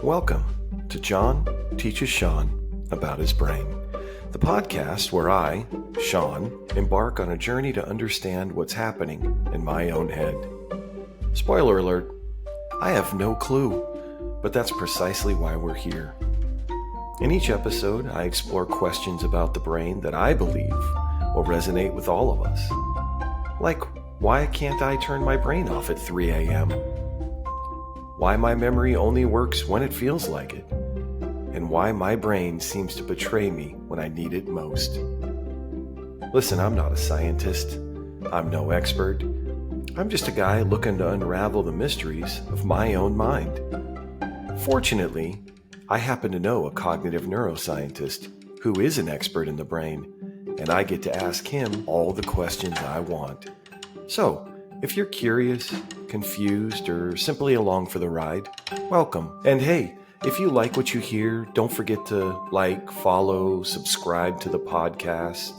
Welcome to John Teaches Sean About His Brain, the podcast where I, Sean, embark on a journey to understand what's happening in my own head. Spoiler alert, I have no clue, but that's precisely why we're here. In each episode, I explore questions about the brain that I believe will resonate with all of us. Like, why can't I turn my brain off at 3 a.m.? Why my memory only works when it feels like it, and why my brain seems to betray me when I need it most. Listen, I'm not a scientist. I'm no expert. I'm just a guy looking to unravel the mysteries of my own mind. Fortunately, I happen to know a cognitive neuroscientist who is an expert in the brain, and I get to ask him all the questions I want. So, if you're curious, confused, or simply along for the ride, welcome. And hey, if you like what you hear, don't forget to like, follow, subscribe to the podcast,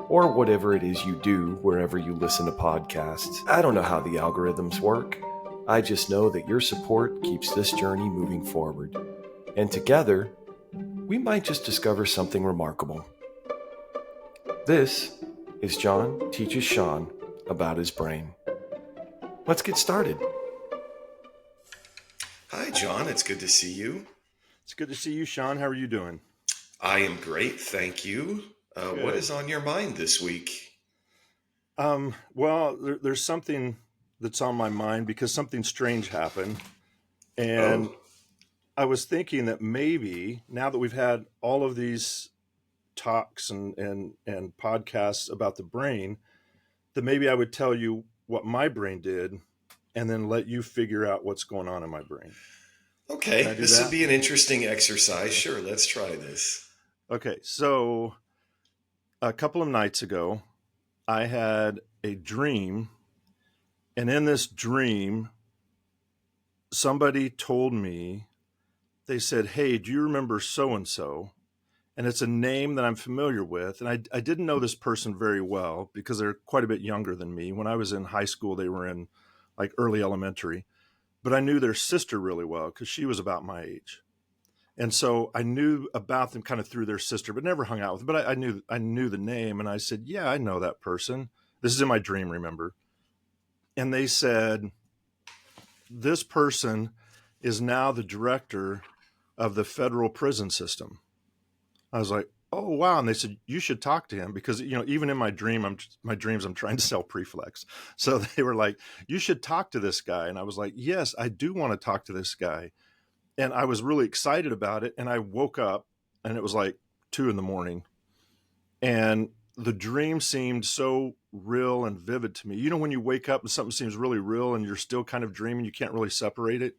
or whatever it is you do wherever you listen to podcasts. I don't know how the algorithms work. I just know that your support keeps this journey moving forward. And together, we might just discover something remarkable. This is John Teaches Sean About His Brain. Let's get started. Hi, John. It's good to see you. It's good to see you, Sean. How are you doing? I am great, thank you. What is on your mind this week? There's something that's on my mind because something strange happened. And I was thinking that maybe now that we've had all of these talks and podcasts about the brain, that maybe I would tell you what my brain did and then let you figure out what's going on in my brain. Okay, this would be an interesting exercise. Sure, let's try this. Okay, so a couple of nights ago, I had a dream, and in this dream, somebody told me, they said, "Hey, do you remember so-and-so?" And it's a name that I'm familiar with. And I didn't know this person very well because they're quite a bit younger than me. When I was in high school, they were in like early elementary. But I knew their sister really well because she was about my age. And so I knew about them kind of through their sister, but never hung out with them. But I knew the name. And I said, "Yeah, I know that person." This is in my dream, remember? And they said, "This person is now the director of the federal prison system." I was like, "Oh, wow." And they said, "You should talk to him," because, even in my dreams, I'm trying to sell Preflex. So they were like, "You should talk to this guy." And I was like, "Yes, I do want to talk to this guy." And I was really excited about it. And I woke up and it was like 2 a.m. And the dream seemed so real and vivid to me. You know, when you wake up and something seems really real and you're still kind of dreaming, you can't really separate it.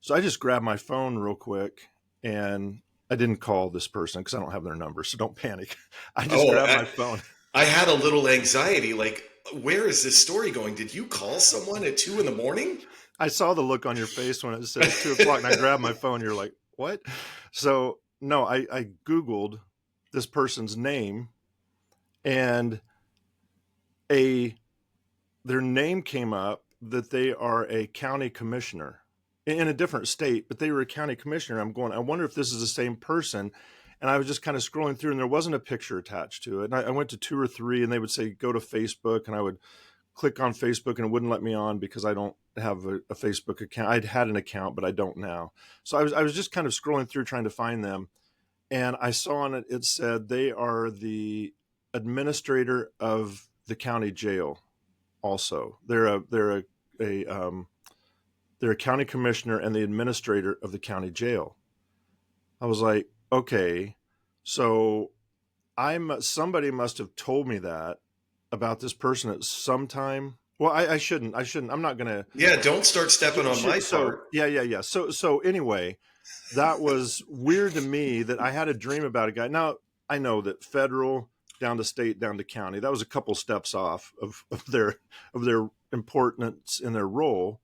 So I just grabbed my phone real quick, and I didn't call this person because I don't have their number, so don't panic. I just grabbed my phone. I had a little anxiety, like, where is this story going? Did you call someone at 2 a.m? I saw the look on your face when it said 2 o'clock, and I grabbed my phone. You're like, "What?" So, no, I Googled this person's name, and their name came up that they are a county commissioner in a different state, but they were a county commissioner. I'm going, I wonder if this is the same person. And I was just kind of scrolling through, and there wasn't a picture attached to it. And I went to 2 or 3, and they would say, "Go to Facebook." And I would click on Facebook, and it wouldn't let me on because I don't have a Facebook account. I'd had an account, but I don't now. So I was just kind of scrolling through trying to find them. And I saw on it, it said they are the administrator of the county jail. Also, they're a county commissioner and the administrator of the county jail. I was like, okay, so somebody must have told me that about this person at some time. Well, I shouldn't. I'm not gonna. Yeah, don't start stepping on my part. Yeah. So anyway, that was weird to me that I had a dream about a guy. Now I know that federal down to state down to county, that was a couple steps off of their importance in their role.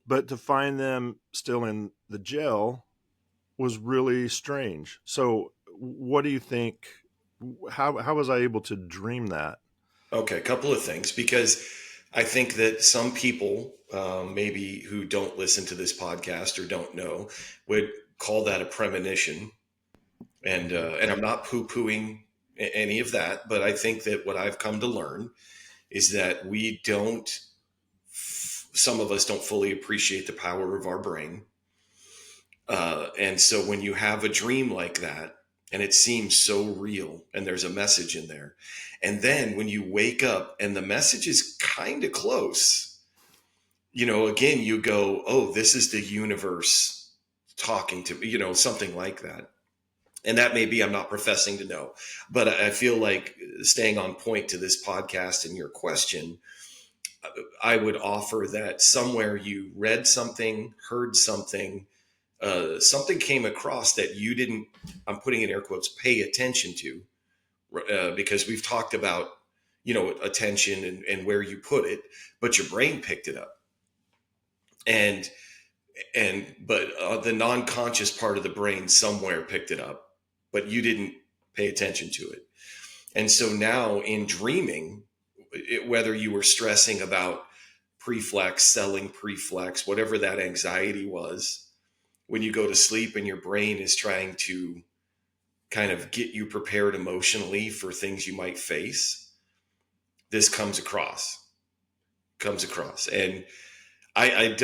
But to find them still in the jail was really strange. So what do you think? How was I able to dream that? Okay, a couple of things, because I think that some people, maybe who don't listen to this podcast or don't know, would call that a premonition. And I'm not poo-pooing any of that, but I think that what I've come to learn is that we don't, some of us don't fully appreciate the power of our brain. And so when you have a dream like that, and it seems so real, and there's a message in there, and then when you wake up and the message is kind of close, again, you go, oh, this is the universe talking to me, something like that. And that may be, I'm not professing to know, but I feel like, staying on point to this podcast and your question, I would offer that somewhere you read something, heard something, something came across that you didn't, I'm putting in air quotes, pay attention to, because we've talked about, attention and where you put it, but your brain picked it up. But the non-conscious part of the brain somewhere picked it up, but you didn't pay attention to it. And so now in dreaming, whether you were stressing about preflex, selling preflex, whatever that anxiety was, when you go to sleep and your brain is trying to kind of get you prepared emotionally for things you might face, this comes across. And I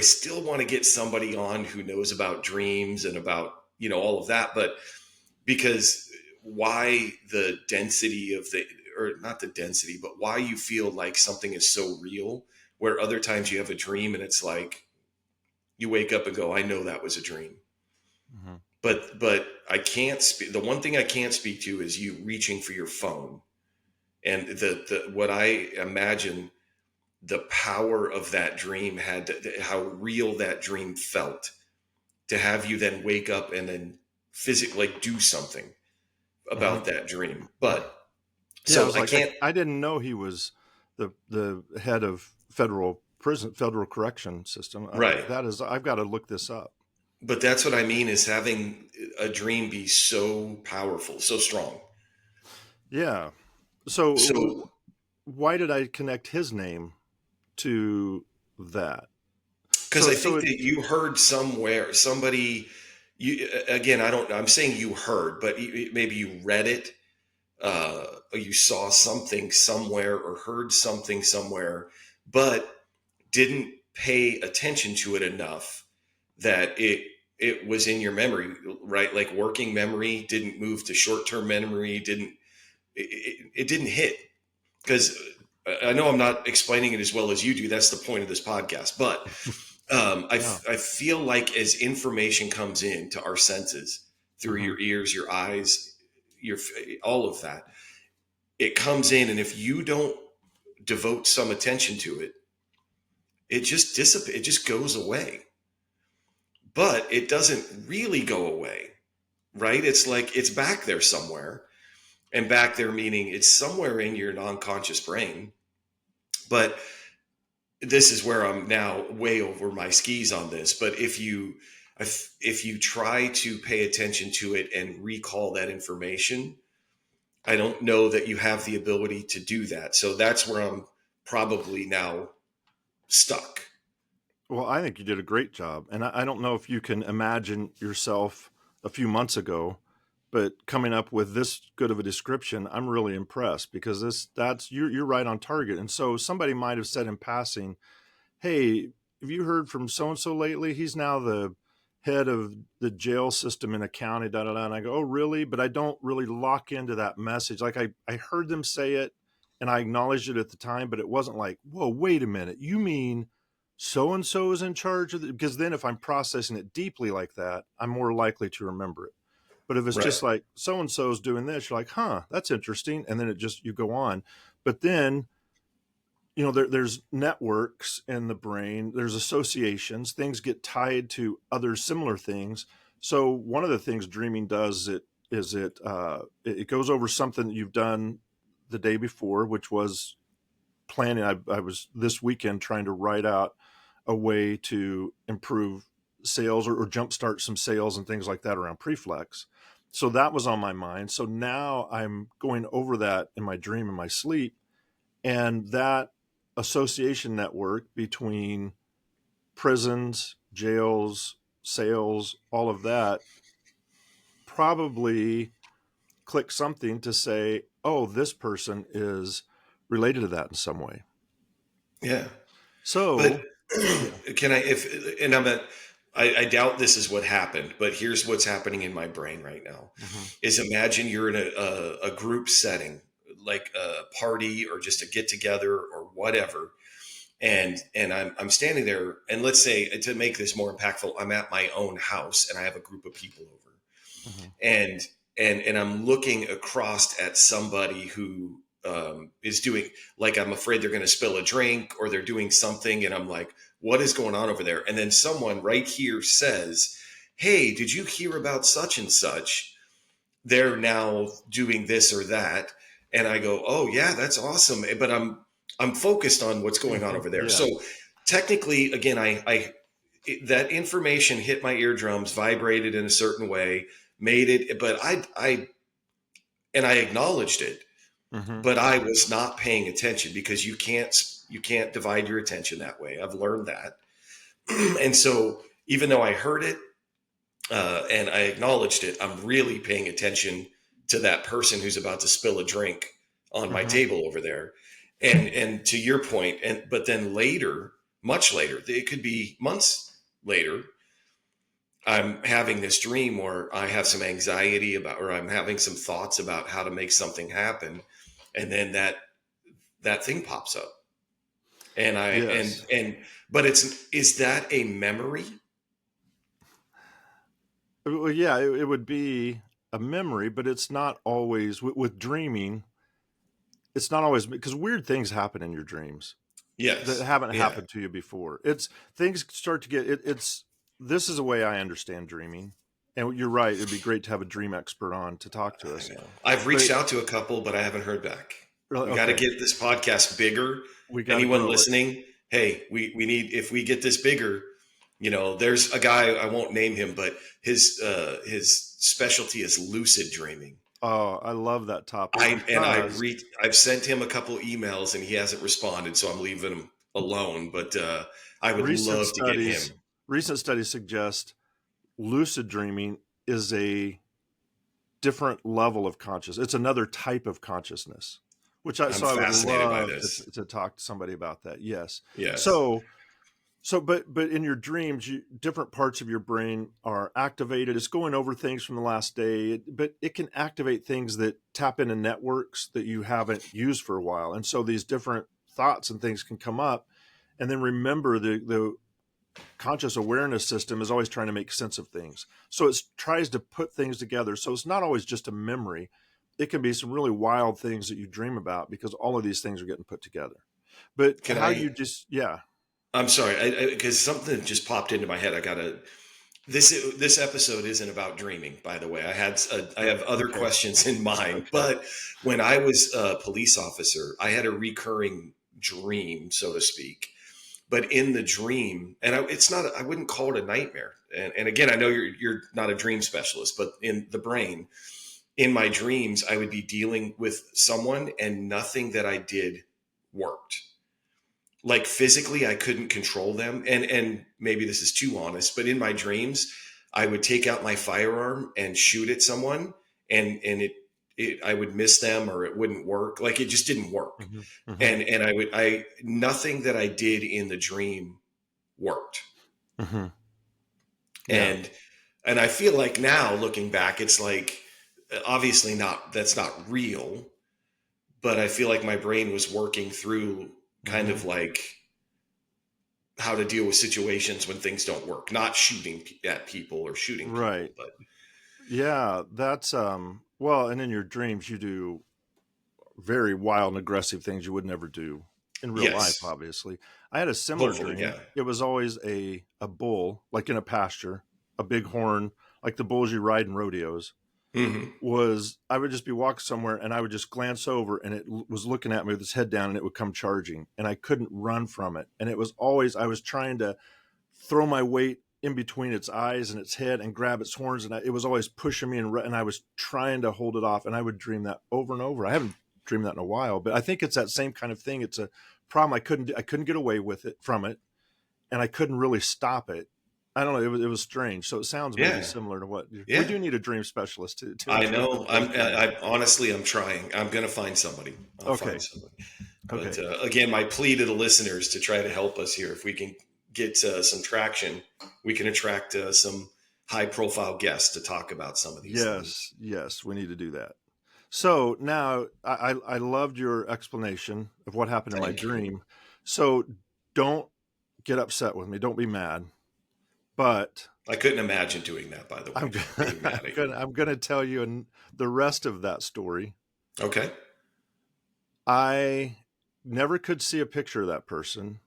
still want to get somebody on who knows about dreams and about, all of that, but because why the density of or not the density, but why you feel like something is so real, where other times you have a dream and it's like, you wake up and go, I know that was a dream. Mm-hmm. But I can't speak. The one thing I can't speak to is you reaching for your phone, and what I imagine the power of that dream how real that dream felt, to have you then wake up and then physically do something about mm-hmm. that dream. But so I can't. I didn't know he was the head of federal correction system. Right. I've got to look this up. But that's what I mean, is having a dream be so powerful, so strong. Yeah. So why did I connect his name to that? Because I think that you heard somewhere, somebody, I'm saying you heard, but maybe you read it, or you saw something somewhere or heard something somewhere, but didn't pay attention to it enough that it was in your memory, right? Like working memory didn't move to short-term memory, it didn't hit. Because I know I'm not explaining it as well as you do. That's the point of this podcast. But I feel like as information comes in to our senses through your ears, your eyes, all of that, it comes in. And if you don't devote some attention to it, it just dissipates. It just goes away. But it doesn't really go away, right? It's like it's back there somewhere. And back there meaning it's somewhere in your non-conscious brain. But this is where I'm now way over my skis on this. But if you try to pay attention to it and recall that information, I don't know that you have the ability to do that. So that's where I'm probably now stuck. Well, I think you did a great job. And I don't know if you can imagine yourself a few months ago, but coming up with this good of a description, I'm really impressed, because you're right on target. And so somebody might have said in passing, hey, have you heard from so-and-so lately? He's now the head of the jail system in a county, da, da, da. And I go, oh, really? But I don't really lock into that message. Like I heard them say it and I acknowledged it at the time, but it wasn't like, whoa, wait a minute. You mean so-and-so is in charge of it? Because then if I'm processing it deeply like that, I'm more likely to remember it. But if it's just like so-and-so's doing this, you're like, huh, that's interesting. And then you go on. But then, there's networks in the brain, there's associations, things get tied to other similar things. So one of the things dreaming does it goes over something that you've done the day before, which was planning. I was this weekend trying to write out a way to improve sales or jumpstart some sales and things like that around preflex. So that was on my mind. So now I'm going over that in my dream, in my sleep, and that association network between prisons, jails, sales, all of that, probably click something to say, oh, this person is related to that in some way. Yeah. But So, yeah. can I, if, and I doubt this is what happened, but here's what's happening in my brain right now Mm-hmm. is imagine you're in a group setting, like a party or just a get together or whatever. And I'm standing there, and let's say, to make this more impactful, I'm at my own house and I have a group of people over, Mm-hmm. and and I'm looking across at somebody who is doing, like, I'm afraid they're going to spill a drink or they're doing something, and I'm like, what is going on over there? And then someone right here says, hey, did you hear about such and such? They're now doing this or that. And I go, oh yeah, that's awesome, but I'm focused on what's going on Mm-hmm. over there. Yeah. So technically, again, that information hit my eardrums, vibrated in a certain way, made it, but I acknowledged it, Mm-hmm. but I was not paying attention, because you can't divide your attention that way. I've learned that. And so even though I heard it, and I acknowledged it, I'm really paying attention to that person who's about to spill a drink on my Mm-hmm. table over there. And to your point, but then later, much later, it could be months later, I'm having this dream where I have some anxiety about, or I'm having some thoughts about how to make something happen, and then that thing pops up, and I Yes. and but is that a memory? Well, yeah, it would be a memory, but it's not always with dreaming. It's not always, because weird things happen in your dreams that Yes. haven't Yeah. happened to you before. It's things start to get it's this is a way I understand dreaming. And you're right, it'd be great to have a dream expert on to talk to I us. know. I've But reached out to a couple, but I haven't heard back. really, We got to okay, get this podcast bigger. we got to Anyone grow it. listening, hey, we need, if we get this bigger, there's a guy, I won't name him, but his specialty is lucid dreaming. Oh, I love that topic I and because I've sent him a couple emails and he hasn't responded, so I'm leaving him alone. But I would recent love to get studies him. recent studies suggest lucid dreaming is a different level of consciousness. It's another type of consciousness, I'm so I would fascinated by love this. to talk to somebody about that. Yes. Yes. So but in your dreams, different parts of your brain are activated. It's going over things from the last day, but it can activate things that tap into networks that you haven't used for a while. And so these different thoughts and things can come up. And then remember, the conscious awareness system is always trying to make sense of things. So it tries to put things together. So it's not always just a memory. It can be some really wild things that you dream about because all of these things are getting put together. But Can how I? you just, yeah. I'm sorry, because something just popped into my head. I gotta. This episode isn't about dreaming, by the way. I have other Okay. questions in mind, Okay. but when I was a police officer, I had a recurring dream, so to speak. But in the dream, and it's not, I wouldn't call it a nightmare. And again, I know you're not a dream specialist, but in the brain, in my dreams, I would be dealing with someone, and nothing that I did worked. Like physically, I couldn't control them, and maybe this is too honest, but in my dreams, I would take out my firearm and shoot at someone, and it I would miss them, or it wouldn't work. Like, it just didn't work. Hmm. Hmm. And I nothing that I did in the dream worked. Hmm. Yeah. And I feel like now, looking back, it's like, obviously not, that's not real, but I feel like my brain was working through kind Hmm. of like how to deal with situations when things don't work, not shooting at people or shooting people, Right. but Yeah. That's, well, and in your dreams, you do very wild and aggressive things you would never do in real life, yes, obviously. I had a similar hopefully, dream. yeah. It was always a bull, like in a pasture, a big horn, like the bulls you ride in rodeos. Hmm. Was I would just be walking somewhere and I would just glance over and it was looking at me with its head down and it would come charging and I couldn't run from it. And it was always, I was trying to throw my weight in between its eyes and its head and grab its horns. And it was always pushing me and I was trying to hold it off. And I would dream that over and over. I haven't dreamed that in a while, but I think it's that same kind of thing. It's a problem. I couldn't get away with it from it and I couldn't really stop it. I don't know. It was strange. So it sounds maybe Yeah. similar to what we Yeah. do need a dream specialist to I interpret know. those dreams. I honestly, I'm trying. I'm going to find somebody. I'll find Okay. somebody. But Okay. again, my plea to the listeners to try to help us here. If we can get some traction, we can attract some high profile guests to talk about some of these things. Yes. Yes. We need to do that. So now I loved your explanation of what happened in my Thank you. dream. So don't get upset with me. Don't be mad. But I couldn't imagine doing that, by the way, I'm being mad at you. I'm gonna tell you the rest of that story. Okay. I never could see a picture of that person,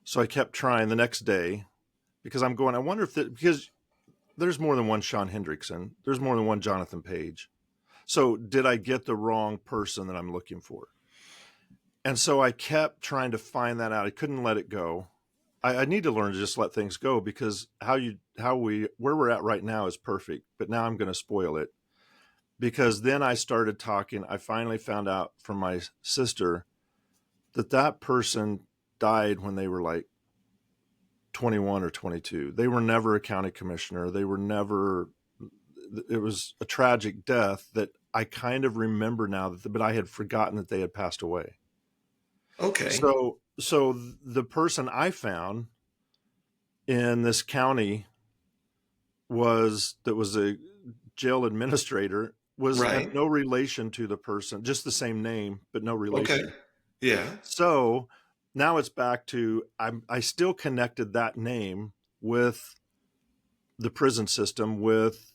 so I kept trying the next day because I'm going. I wonder if because there's more than one Sean Hendrickson. There's more than one Jonathan Page. So did I get the wrong person that I'm looking for? And so I kept trying to find that out. I couldn't let it go. I need to learn to just let things go because where we're at right now is perfect, but now I'm going to spoil it because then I started talking. I finally found out from my sister that person died when they were like 21 or 22. They were never a county commissioner. It was a tragic death that I kind of remember now, but I had forgotten that they had passed away. Okay. So the person I found in this county was a jail administrator, had Right. no relation to the person, just the same name, but no Okay. relation. Yeah. So now it's back to I still connected that name with the prison system, with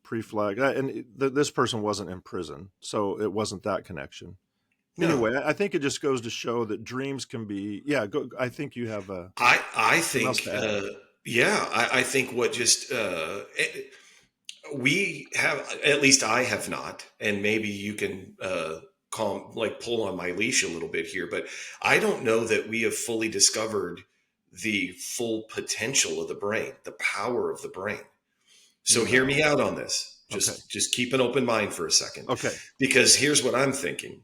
pre-flag, and this person wasn't in prison, so it wasn't that connection. No. Anyway, I think it just goes to show that dreams can be. Yeah, I think you have I something else think, to add. yeah, I think what just, we have, at least I have not, and maybe you can pull on my leash a little bit here, but I don't know that we have fully discovered the full potential of the brain, the power of the brain. So hear me No. out on this. Okay. Just keep an open mind for a second, Okay. because here's what I'm thinking.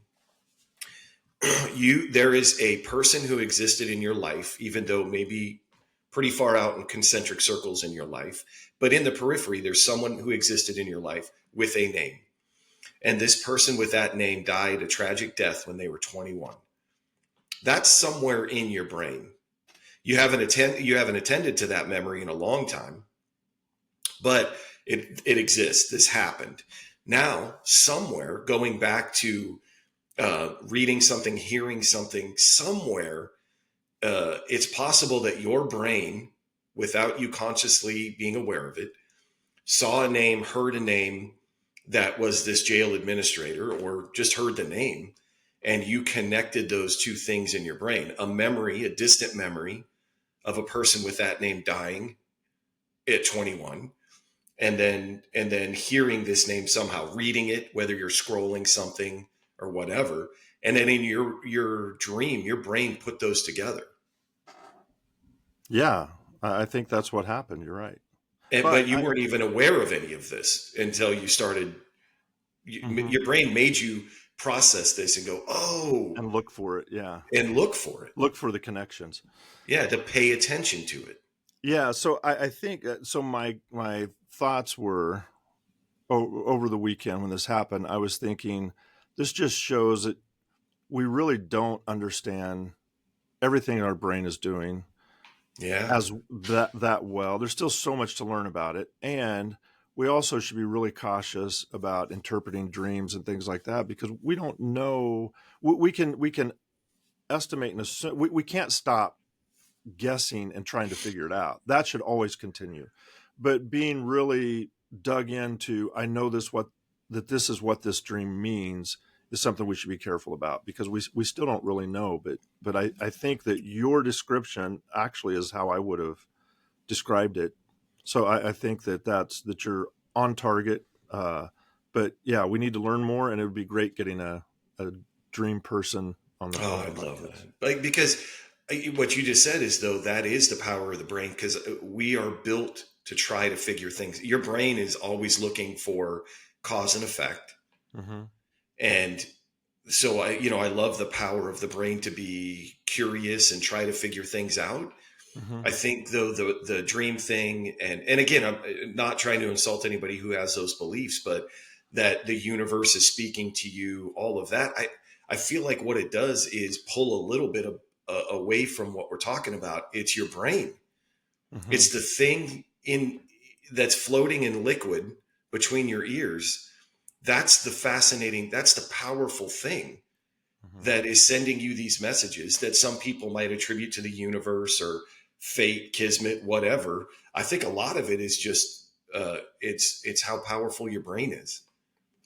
There is a person who existed in your life, even though maybe pretty far out in concentric circles in your life, but in the periphery, there's someone who existed in your life with a name. And this person with that name died a tragic death when they were 21. That's somewhere in your brain. You haven't attended to that memory in a long time, but it exists. This happened. Now, somewhere, going back to reading something, hearing something, somewhere, it's possible that your brain, without you consciously being aware of it, saw a name, heard a name that was this jail administrator, or just heard the name, and you connected those two things in your brain: a memory, a distant memory of a person with that name dying at 21, and then hearing this name somehow, reading it, whether you're scrolling something or whatever, and then in your dream, your brain put those together. Yeah, I think that's what happened. You're right. But But you weren't even aware of any of this until you started. Mhm. Your brain made you process this and go, oh, And look for it. Yeah, and look for it. look for the connections. Yeah, to pay attention to it. Yeah. So I think so. My thoughts were over the weekend when this happened. I was thinking this just shows that we really don't understand everything our brain is doing Yeah. as that well. There's still so much to learn about it, and we also should be really cautious about interpreting dreams and things like that because we don't know. We can estimate and assume. We can't stop guessing and trying to figure it out. That should always continue. But being really dug into, I know this is what this dream means, is something we should be careful about because we still don't really know. But I think that your description actually is how I would have described it. So I think that you're on target. But yeah, we need to learn more, and it would be great getting a dream person on Oh, the I'd love podcast. that. Like, because what you just said is, though, that is the power of the brain, because we are built to try to figure things. Your brain is always looking for cause and effect. Mm-hmm. And so I love the power of the brain to be curious and try to figure things out. Hmm. I think though the dream thing, and again, I'm not trying to insult anybody who has those beliefs, but that the universe is speaking to you, all of that. I feel like what it does is pull a little bit of, away from what we're talking about. It's your brain. Hmm. It's the thing in that's floating in liquid between your ears. That's the fascinating. That's the powerful thing Hmm. that is sending you these messages that some people might attribute to the universe or fate, kismet, whatever. I think a lot of it is just it's how powerful your brain is,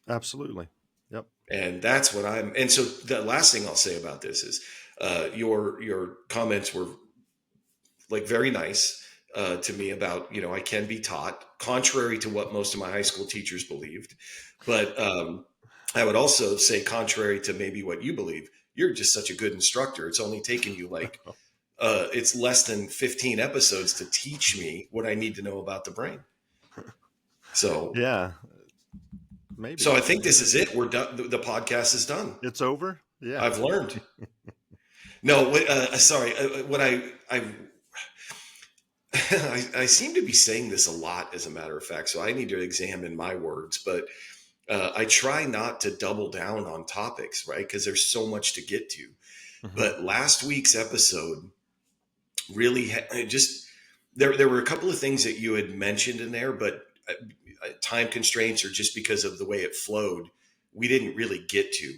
Absolutely. Yep. and that's what I'm. And so the last thing I'll say about this is your comments were like very nice to me about, I can be taught contrary to what most of my high school teachers believed, but I would also say contrary to maybe what you believe. You're just such a good instructor. It's only taken you like it's less than 15 episodes to teach me what I need to know about the brain. So, Yeah. so Maybe. I think this is it. We're done. The podcast is done. It's over. Yeah. I've learned. No, sorry. What I seem to be saying this a lot, as a matter of fact. So I need to examine my words, but I try not to double down on topics, right? Because there's so much to get to. Hmm. But last week's episode really just there were a couple of things that you had mentioned in there, but time constraints or just because of the way it flowed, we didn't really get to.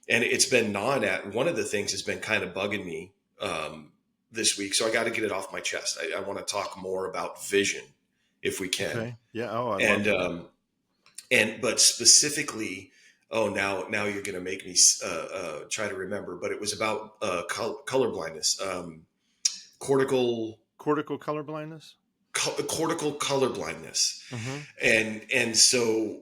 And it's been gnawing at. One of the things has been kind of bugging me this week, so I got to get it off my chest. I want to talk more about vision, if we can, Okay. Yeah. Oh, I'd love and to. but specifically, oh, now you're going to make me try to remember. But it was about color blindness, cortical Cortical color blindness. cortical color blindness, Hmm. and so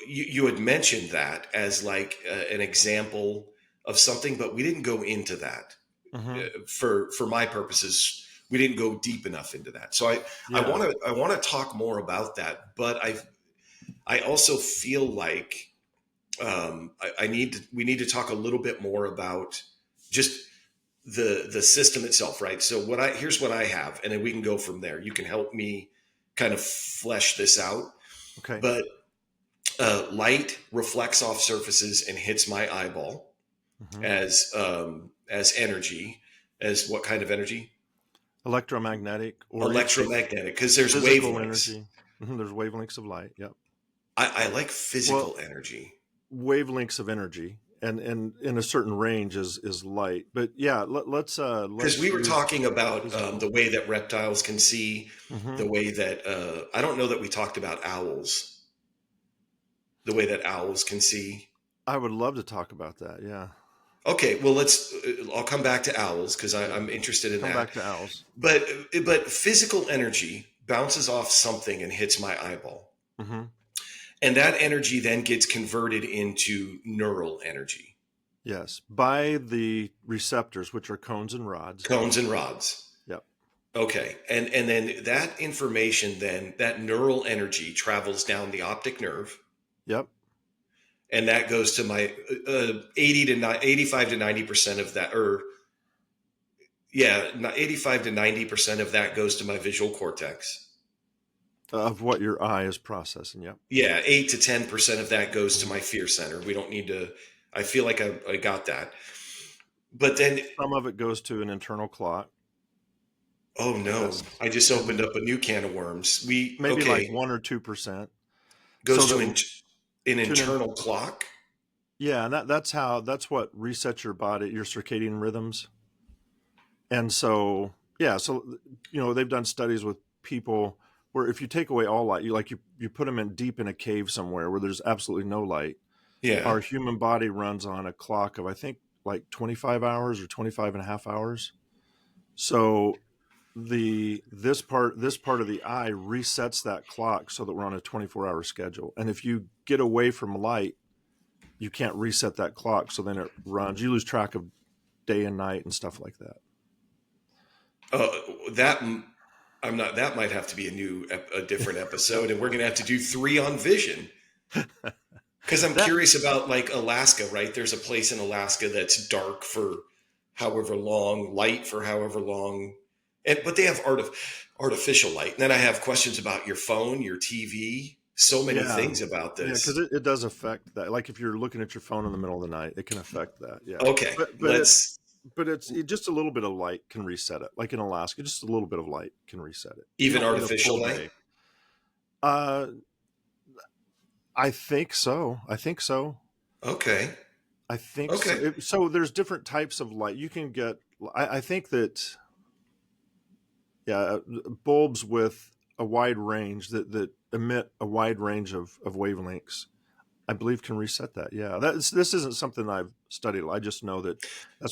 you had mentioned that as like an example of something, but we didn't go into that Hmm. for my purposes. We didn't go deep enough into that. So I Yeah. want to I want to talk more about that, but I also feel like we need to talk a little bit more about just the system itself, right? So here's what I have, and then we can go from there. You can help me kind of flesh this out, Okay. but light reflects off surfaces and hits my eyeball Hmm. as energy. As what kind of energy? Electromagnetic, or you could say Electromagnetic, because there's physical wavelengths. energy. Hmm. There's wavelengths of light. Yep. I like Well, physical energy wavelengths of energy, and in a certain range is light. But yeah, because let's we were use talking about physical. the way that reptiles can see, Hmm. the way that I don't know that we talked about owls, the way that owls can see. I would love to talk about that. Yeah. Okay, well let's. I'll come back to owls because Yeah. I'm interested in Come that. back to owls. But physical energy bounces off something and hits my eyeball, Hmm. and that energy then gets converted into neural energy, Yes. By the receptors, which are cones and rods. cones and rods. Yep. Okay, and then that information, then that neural energy travels down the optic nerve, Yep. and that goes to my 85 to 90% of that, or yeah, 85 to 90% of that goes to my visual cortex. Of what your eye is processing. Yep. Yeah, 8 to 10% of that goes to Hmm. my fear center. We don't need to. I feel like I got that. But then, Some of it goes to an internal clock. oh no, That's I just opened and up a new can of worms. maybe like Okay, 1 or 2%. So goes to that an to an internal clock. yeah, and that's what resets your body, your circadian rhythms. And so yeah, so they've done studies with people where if you take away all light, you put them in deep in a cave somewhere where there's absolutely no light. Yeah. Our human body runs on a clock of, I think, like 25 hours or 25 and a half hours. So this part of the eye resets that clock so that we're on a 24-hour schedule. And if you get away from light, you can't reset that clock, so then it runs. You lose track of day and night and stuff like that. Uh, that I'm not. That might have to be a different episode, and we're going to have to do 3 on vision. Because I'm That curious about like Alaska, right? There's a place in Alaska that's dark for however long, light for however long, but they have artificial light. And then I have questions about your phone, your TV, so many Yeah. things about Yeah, because this. it does affect that. Like if you're looking at your phone in the middle of the night, it can affect that. Yeah. Okay, But just a little bit of light can reset it. Like in Alaska, just a little bit of light can reset it. You even don't need a artificial full light. day. Uh, I think so. I think so. Okay. I think so. Okay. So there's different types of light you can get. I think that, yeah, bulbs with a wide range that emit a wide range of wavelengths, I believe can reset that. Yeah, this isn't something I've studied. I just know that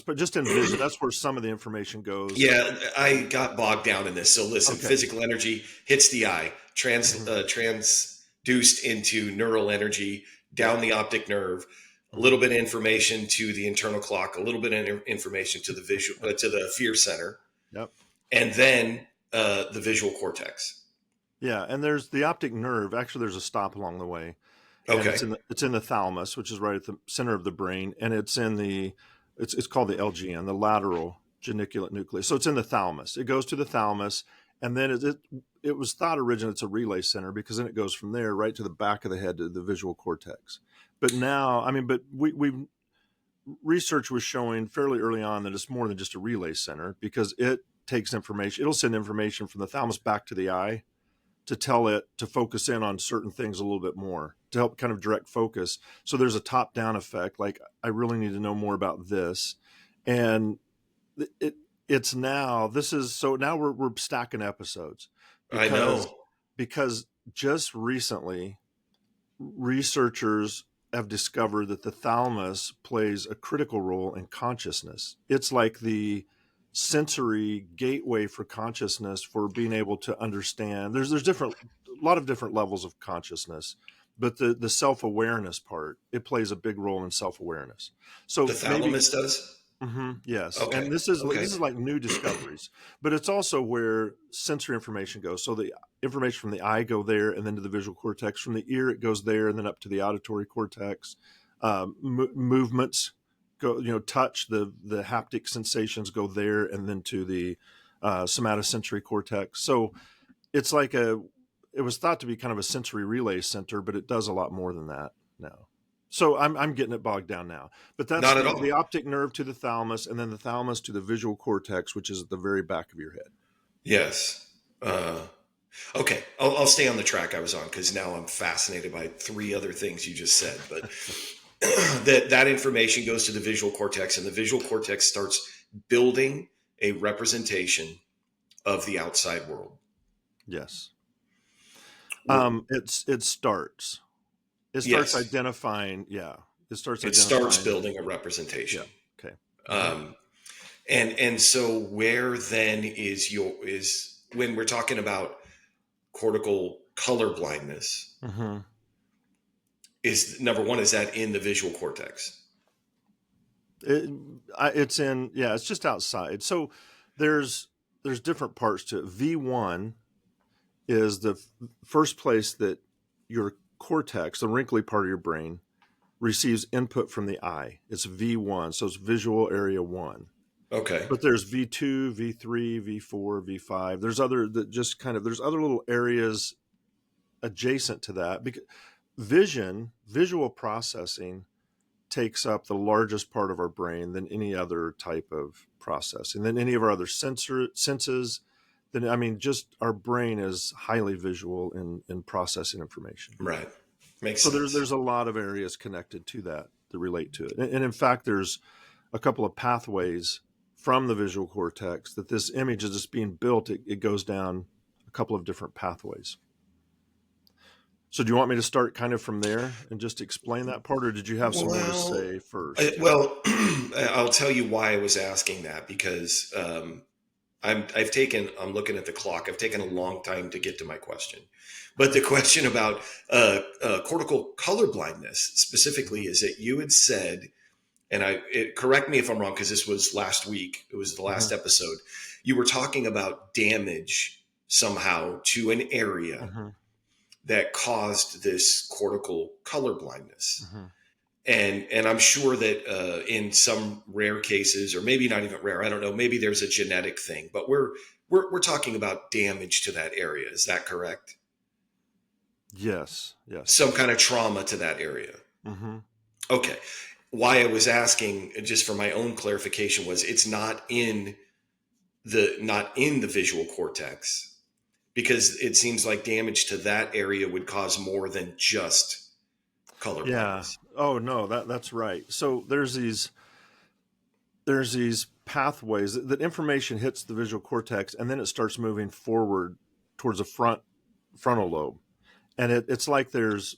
but just in vision, that's where some of the information goes. Yeah, I got bogged down in this. So listen, Okay. physical energy hits the eye, Hmm. transduced into neural energy Yep. down the optic nerve, a Hmm. little bit of information to the internal clock, a little bit of information to the visual Yep. to the fear center, Yep. and then the visual cortex. Yeah, and there's the optic nerve. Actually, there's a stop along the way, and Okay. it's in the thalamus, which is right at the center of the brain, and it's called the LGN, the lateral geniculate nucleus. So it's in the thalamus. It goes to the thalamus, and then it was thought originally it's a relay center because then it goes from there right to the back of the head to the visual cortex. But now, I mean, but we research was showing fairly early on that it's more than just a relay center because it takes information. It'll send information from the thalamus back to the eye to tell it to focus in on certain things a little bit more to help kind of direct focus. So there's a top down effect. Like I really need to know more about this. And it, it's now, so now we're stacking episodes I know. because just recently researchers have discovered that the thalamus plays a critical role in consciousness. It's like the sensory gateway for consciousness for being able to understand. There's a lot of different levels of consciousness, but the self-awareness part, it plays a big role in self-awareness. The So maybe. thalamus does. Yes, and Okay. this Okay. is like new discoveries, but it's also where sensory information goes. So the information from the eye go there, and then to the visual cortex. From the ear, it goes there, and then up to the auditory cortex. Movements go, touch the haptic sensations go there, and then to the somatosensory cortex. So it's like it was thought to be kind of a sensory relay center, but it does a lot more than that now. So I'm getting it bogged down now, but that's Not at the all. optic nerve to the thalamus, and then the thalamus to the visual cortex, which is at the very back of your head. Yes. Uh, okay. I'll stay on the track I was on because now I'm fascinated by three other things you just said. But that information goes to the visual cortex, and the visual cortex starts building a representation of the outside world. Yes. We're, It starts. It starts yes, identifying. Yeah. It starts it starts identifying. building a Yeah. representation. Okay. Hmm. Um, and so where then is when we're talking about cortical color blindness, Hmm. is number one, is that in the visual cortex? It's in. Yeah. It's just outside. So there's different parts to it. V1 is the first place that your cortex, the wrinkly part of your brain, receives input from the eye. It's V1, so it's visual area 1. Okay. But there's V2, V3, V4, V5. There's other that just kind of there's other little areas adjacent to that because visual processing takes up the largest part of our brain than any other type of processing, than any of our other senses. Then I mean, just our brain is highly visual in processing information. Right. Makes So sense. there's a lot of areas connected to that relate to it, and in fact, there's a couple of pathways from the visual cortex that this image is just being built. It goes down a couple of different pathways. So do you want me to start kind of from there and just explain that part, or did you have some more to Well, say first? well, I'll tell you why I was asking that because I'm looking at the clock. I've taken a long time to get to my question, but the question about cortical color blindness specifically Mm-hmm. is that you had said, and correct me if I'm wrong because this was last week. It was the Mm-hmm. last episode. You were talking about damage somehow to an area Mm-hmm. that caused this cortical color blindness. Mm-hmm. And I'm sure that in some rare cases, or maybe not even rare, I don't know, maybe there's a genetic thing, but we're talking about damage to that area. Is that correct? Yes. Some kind of trauma to that area. Mm-hmm. Okay. Why I was asking, just for my own clarification, was it's not in the visual cortex, because it seems like damage to that area would cause more than just color Yeah. blindness. Oh no, that's right. So there's these pathways that information hits the visual cortex, and then it starts moving forward towards the frontal lobe, and it's like there's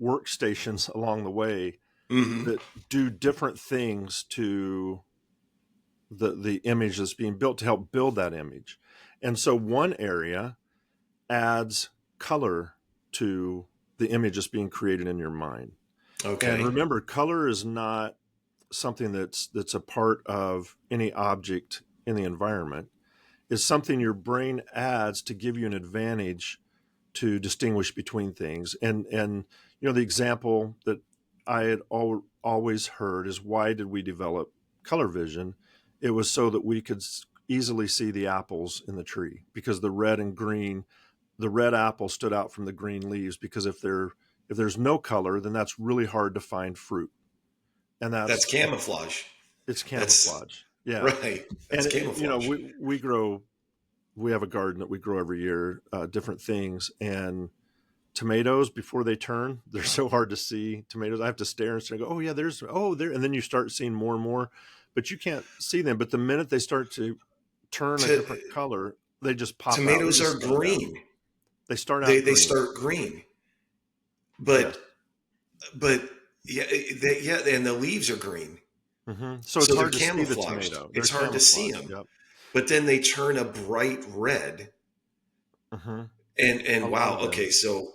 workstations along the way Hmm. that do different things to the image that's being built to help build that image. And so one area adds color to the image that's being created in your mind. And Okay. remember, color is not something that's a part of any object in the environment. It's something your brain adds to give you an advantage to distinguish between things. And the example that I had always heard is, why did we develop color vision? It was so that we could easily see the apples in the tree, because the red apple stood out from the green leaves, because if there's no color, then that's really hard to find fruit. And That's camouflage. it's That's camouflage. Yeah. right. That's And camouflage. we have a garden that we grow every year, different things. And tomatoes, before they turn, they're so hard to see. Tomatoes, I have to stare and stare and go, oh yeah, there. And then you start seeing more and more, but you can't see them. But the minute they start to turn a To, different color, they just pop out. They tomatoes just are stand out. green. They start They out they green. start green, Yes. but yeah, yeah, and the leaves are green, So it's so they're hard to see the camouflaged. tomato. They're It's hard to see camouflaged. them, Yep. but then they turn a bright red. hmm A And lot wow, of them. okay, so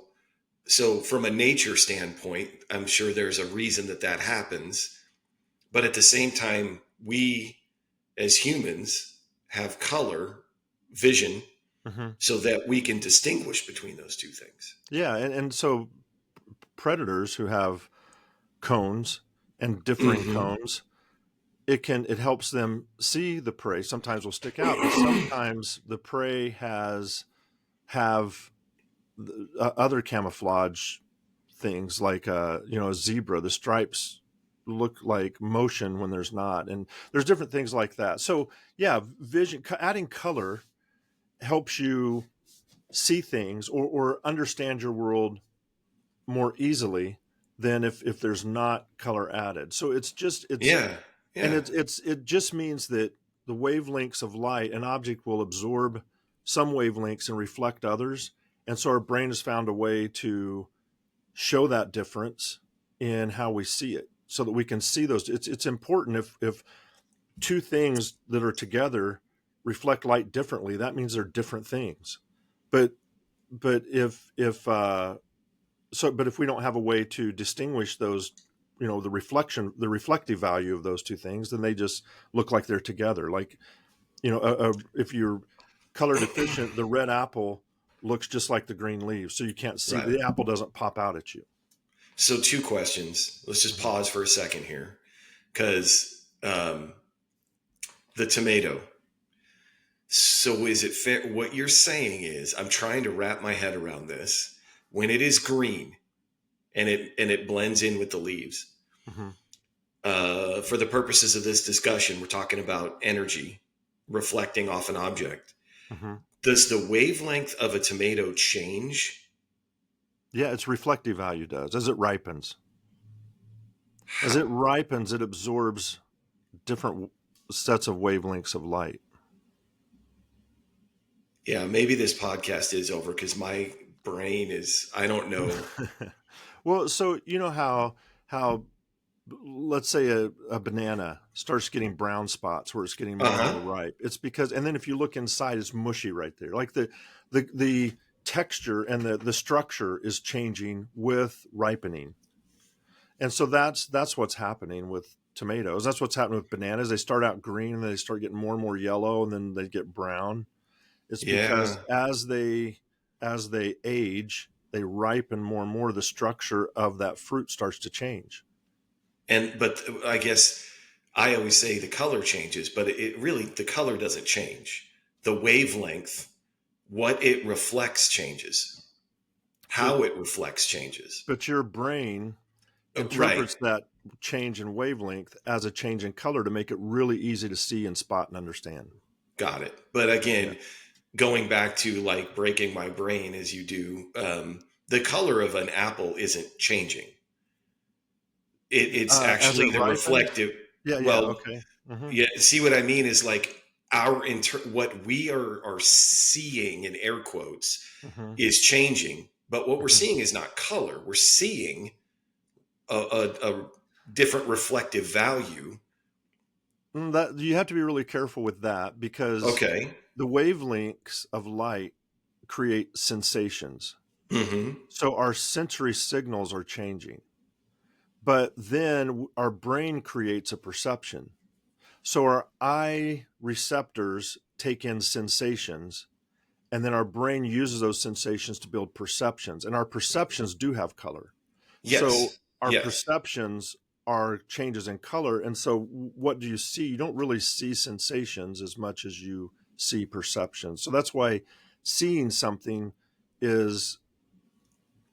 from a nature standpoint, I'm sure there's a reason that happens, but at the same time, we as humans have color vision hmm so that we can distinguish between those two things. Yeah, and so predators who have cones and differing Hmm. cones, it helps them see the prey. Sometimes will stick out, but sometimes the prey have other camouflage things, like a zebra. The stripes look like motion when there's not, and there's different things like that. So yeah, vision, adding color helps you see things, or understand your world more easily than if there's not color added. So Yeah, yeah, it just means that the wavelengths of light, an object will absorb some wavelengths and reflect others. And so our brain has found a way to show that difference in how we see it, so that we can see those. It's important. If two things that are together reflect light differently, that means they're different things. But but if we don't have a way to distinguish those, the reflective value of those two things, then they just look like they're together. Like, if you're color deficient, the red apple looks just like the green leaves, so you can't see, right. the apple doesn't pop out at you. So two questions. Let's just Mhm. pause for a second here, because the tomato. So is it fair? What you're saying is, I'm trying to wrap my head around this. When it is green and it blends in with the leaves, Mhm. for the purposes of this discussion, we're talking about energy reflecting off an object. Mhm. Does the wavelength of a tomato change? Yeah, its reflective value does, as it ripens. As it How? ripens, it absorbs different sets of wavelengths of light. Yeah, maybe this podcast is over because my brain is, I don't know. Well, so you know how let's say a banana starts getting brown spots where it's getting Uh more and huh. more ripe. It's because, and then if you look inside, it's mushy right there. Like the texture and the structure is changing with ripening. And so that's what's happening with tomatoes. That's what's happening with bananas. They start out green and they start getting more and more yellow, and then they get brown. It's because Yeah. as they age, they ripen more and more. The structure of that fruit starts to change. But I guess I always say the color changes, but it really, the color doesn't change. The wavelength, what it reflects changes. But How it reflects changes. but your brain Right. interprets that change in wavelength as a change in color to make it really easy to see and spot and understand. Got it. But Yeah. again, going back to like breaking my brain as you do, the color of an apple isn't changing. It's As it actually the ripens. reflective. Yeah. Yeah. Well, Okay. Hmm. yeah. See what I mean is like what we are seeing in air quotes Hmm. is changing, but what we're Hmm. seeing is not color. We're seeing a different reflective value. That you have to be really careful with that because Okay. the wavelengths of light create sensations. Hmm. So our sensory signals are changing, but then our brain creates a perception. So our eye receptors take in sensations, and then our brain uses those sensations to build perceptions. And our perceptions do have color. So Yes. our Yes. perceptions are changes in color. And so what do you see? You don't really see sensations as much as you see perceptions. So that's why seeing something is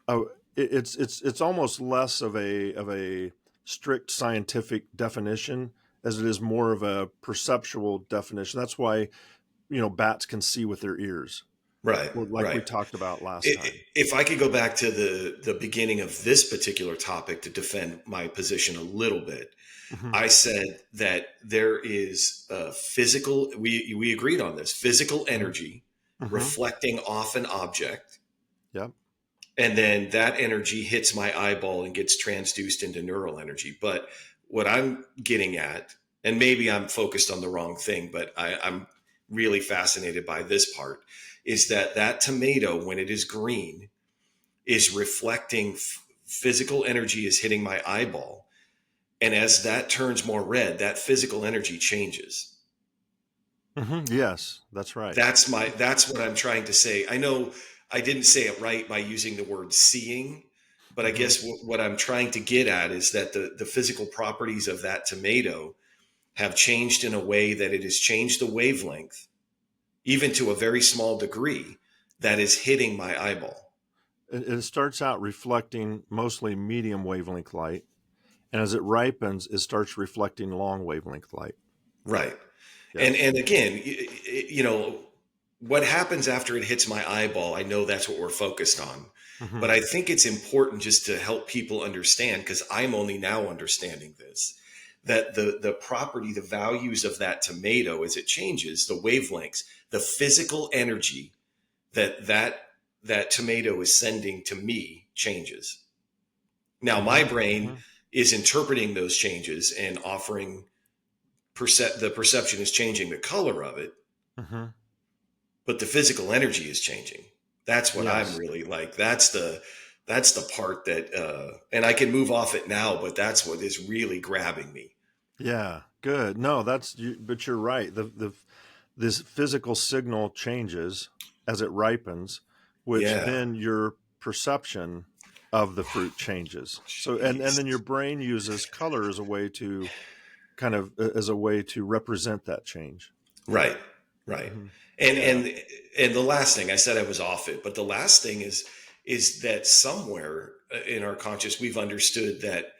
a, it's almost less of a strict scientific definition as it is more of a perceptual definition. That's why, bats can see with their ears, Right. like we Right. talked about last time. If I could go back to the beginning of this particular topic to defend my position a little bit, Hmm. I said that there is physical. We agreed on this physical Hmm. energy Hmm. reflecting off an object, Yep. and then that energy hits my eyeball and gets transduced into neural energy. But what I'm getting at, and maybe I'm focused on the wrong thing, but I'm really fascinated by this part, is that tomato, when it is green, is reflecting physical energy is hitting my eyeball. And as that turns more red, that physical energy changes. Hmm. Yes, that's right. That's what I'm trying to say. I know I didn't say it right by using the word seeing, but I Hmm. guess what I'm trying to get at is that the physical properties of that tomato have changed in a way that it has changed the wavelength, even to a very small degree, that is hitting my eyeball. It starts out reflecting mostly medium wavelength light, and as it ripens, it starts reflecting long wavelength light. Right. Yep. And again, what happens after it hits my eyeball, I know that's what we're focused on. But Hmm. I think it's important just to help people understand, because I'm only now understanding this, that the property, the values of that tomato as it changes, the wavelengths, the physical energy that tomato is sending to me changes. Now my Hmm. brain Hmm. is interpreting those changes and offering the perception is changing the color of it, Hmm. but the physical energy is changing. That's what I'm Yes. really like. That's the part that and I can move off it now, but that's what is really grabbing me. Yeah. Good. No, but you're right. This physical signal changes as it ripens, which Yeah. then your perception of the fruit changes. So, and Jeez. then your brain uses color as a way to represent that change. Right. Right. Hmm. And Yeah. and and the last thing I said I was off it, but the last thing is that somewhere in our conscious we've understood that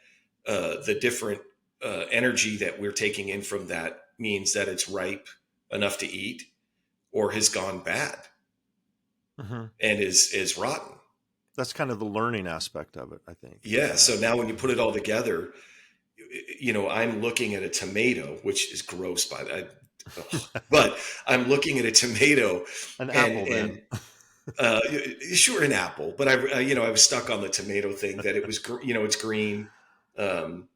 the different energy that we're taking in from that means that it's ripe enough to eat or has gone bad Hmm. and is rotten. That's kind of the learning aspect of it, I think. Yeah. Yeah. So now when you put Hmm. it all together, I'm looking at a tomato, which is gross by that, but I'm looking at a tomato An and apple, then. and uh, sure an apple, but I was stuck on the tomato thing that it was, it's green. Um,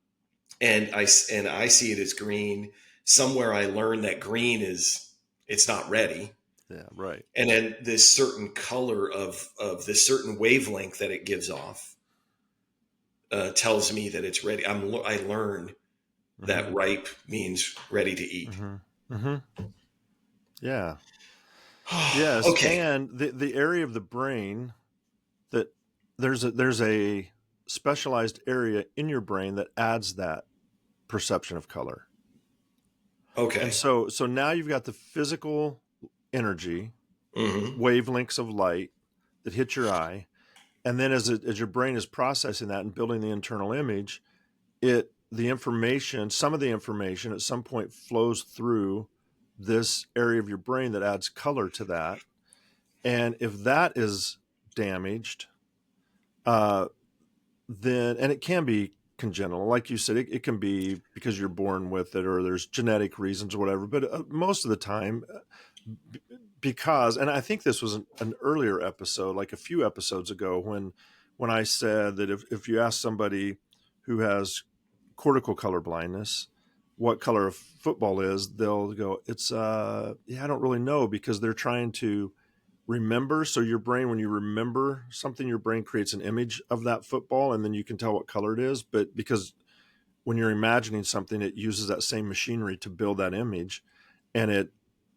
and I see it as green. Somewhere I learned that green it's not ready. Yeah. Right. And then this certain color of this certain wavelength that it gives off tells me that it's ready. I learn Hmm. that ripe means ready to eat. Hmm. Hmm. Yeah. Yes, Okay. and the area of the brain that there's a specialized area in your brain that adds that perception of color. And Okay. so now you've got the physical energy, Mm-hmm. wavelengths of light that hit your eye. And then as your brain is processing that and building the internal image, some of the information at some point flows through this area of your brain that adds color to that. And if that is damaged, then, and it can be congenital, like you said, it can be because you're born with it or there's genetic reasons or whatever. But most of the time, because, and I think this was an earlier episode, like a few episodes ago, when I said that if you ask somebody who has cortical color blindness what color of football is, they'll go, it's I don't really know, because they're trying to remember. So your brain, when you remember something, your brain creates an image of that football, and then you can tell what color it is. But because when you're imagining something, it uses that same machinery to build that image, and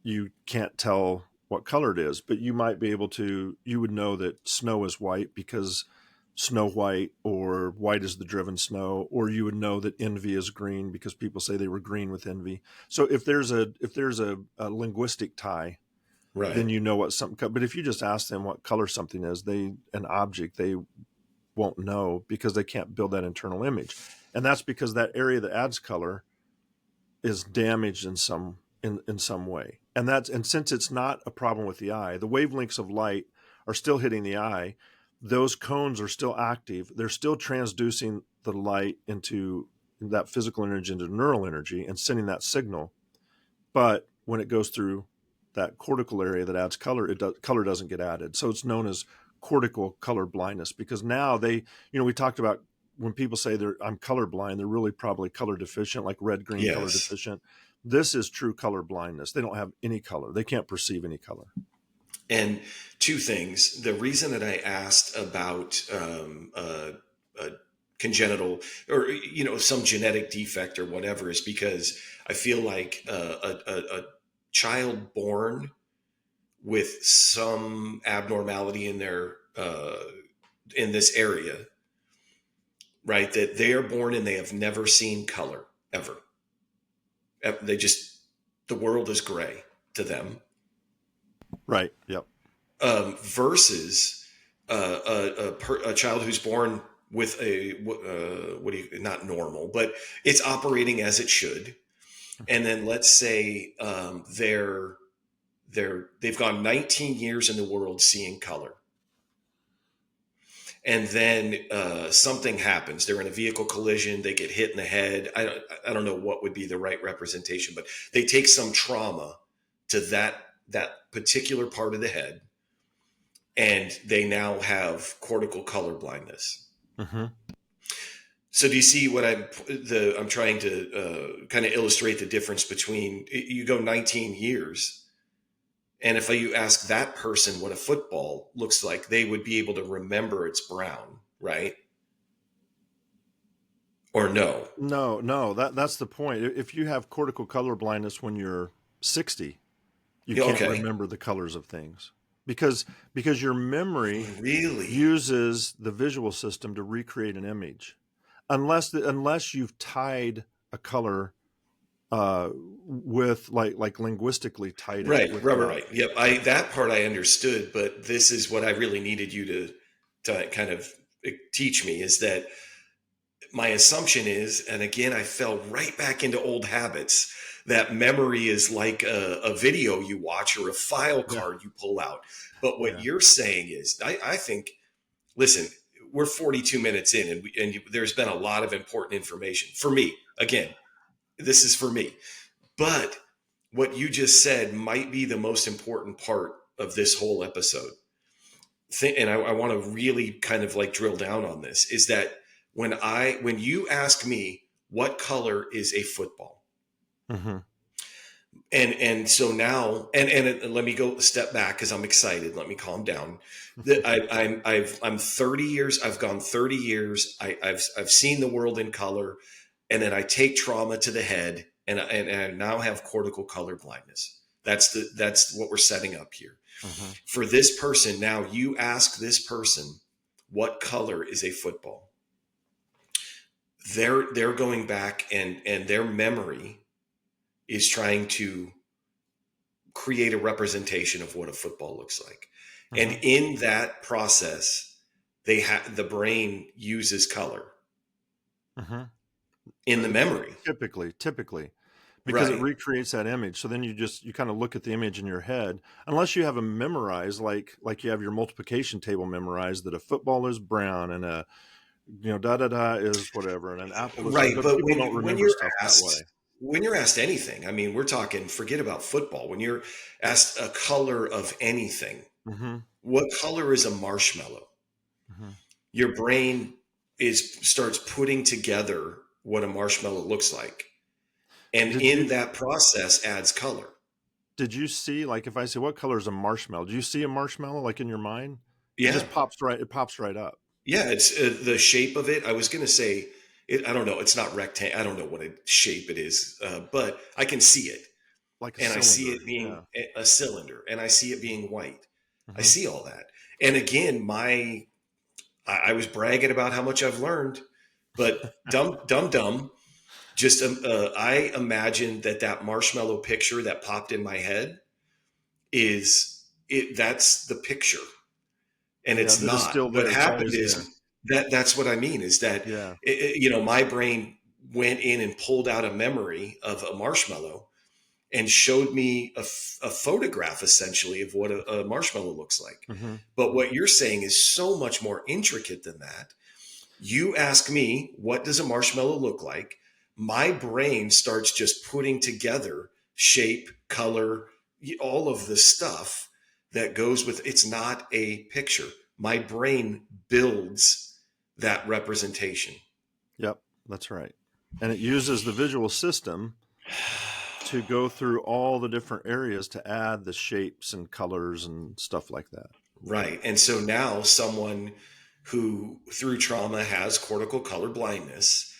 you can't tell what color it is. But you might be able to, you would know that snow is white because Snow White, or white is the driven snow, or you would know that envy is green because people say they were green with envy. So if there's a linguistic tie, then Right. you know what something. But if you just ask them what color something is, an object, they won't know because they can't build that internal image, and that's because that area that adds color is damaged in some way. And since it's not a problem with the eye, the wavelengths of light are still hitting the eye. Those cones are still active. They're still transducing the light into that physical energy into neural energy and sending that signal. But when it goes through that cortical area that adds color, color doesn't get added. So it's known as cortical color blindness, because now we talked about when people say I'm colorblind, they're really probably color deficient, like red, green color Yes. deficient. This is true color blindness. They don't have any color. They can't perceive any color. And two things. The reason that I asked about congenital, or some genetic defect or whatever, is because I feel like a child born with some abnormality in their in this area, right? That they are born and they have never seen color ever. They just, the world is gray to them. Right. Yep. Versus a child who's born with not normal, but it's operating as it should. And then let's say they've gone 19 years in the world seeing color. And then something happens. They're in a vehicle collision. They get hit in the head. I don't know what would be the right representation, but they take some trauma to that particular part of the head, and they now have cortical color blindness. Mm-hmm. So do you see what I'm trying to kind of illustrate the difference between, you go 19 years, and if you ask that person what a football looks like, they would be able to remember it's brown, right? Or no? No, that's the point. If you have cortical color blindness when you're 60, you Yeah, can't okay. remember the colors of things because your memory Really? uses the visual system to recreate an image, unless you've tied a color with like linguistically tied it Right, with right, right, the. right. Yep. That part I understood, but this is what I really needed you to kind of teach me, is that my assumption is, and again, I fell right back into old habits, that memory is like a video you watch or a file Yeah, card you pull out. But what yeah. you're saying is, I think, listen, we're 42 minutes in, and there's been a lot of important information for me. Again, this is for me. But what you just said might be the most important part of this whole episode. And I want to really kind of like drill down on this, is that when you ask me what color is a football, Mm-hmm. and so now, and let me go a step back because I'm excited. Let me calm down. That I'm 30 years. I've gone 30 years. I've seen the world in color, and then I take trauma to the head, and I now have cortical color blindness. That's what we're setting up here. Mm-hmm. For this person, now you ask this person, what color is a football? they're going back, and their memory is trying to create a representation of what a football looks like. And Hmm. in that process, the brain uses color Hmm. in the memory. Typically, because it Right. recreates that image. So then you kind of look at the image in your head, unless you have them memorized, like you have your multiplication table memorized, that a football is brown and a da da da is whatever, and an apple is, Right. but But people don't when remember you're stuff that way. asked when you're asked anything, I mean, we're talking, forget about football. When you're asked a color of anything, Hmm. what color is a marshmallow? Hmm. Your brain is starts putting together what a marshmallow looks like. And Did in you that process adds color. did you see, like, if I say what color is a marshmallow? Do you see a marshmallow like in your mind? It Yeah. just pops right. It pops right up, Yeah, it's the shape of it. I was going to say, I don't know. It's not rectangle. I don't know what shape it is, but I can see it. like a And I see cylinder. it being Yeah. a cylinder, and I see it being white. I Hmm. see all that. And again, I was bragging about how much I've learned, but dumb. Just I imagined that marshmallow picture that popped in my head is it. That's the picture, and Yeah, it's that is not. still What there. It's happened always is there. that's what I mean is that Yeah. my brain went in and pulled out a memory of a marshmallow and showed me a photograph essentially of what a marshmallow looks like. Hmm. But what you're saying is so much more intricate than that. You ask me, what does a marshmallow look like? My brain starts just putting together shape, color, all of the stuff that goes with it's not a picture. My brain builds that representation. Yep, that's right. And it uses the visual system to go through all the different areas to add the shapes and colors and stuff like that. Right. And so now someone who through trauma has cortical color blindness.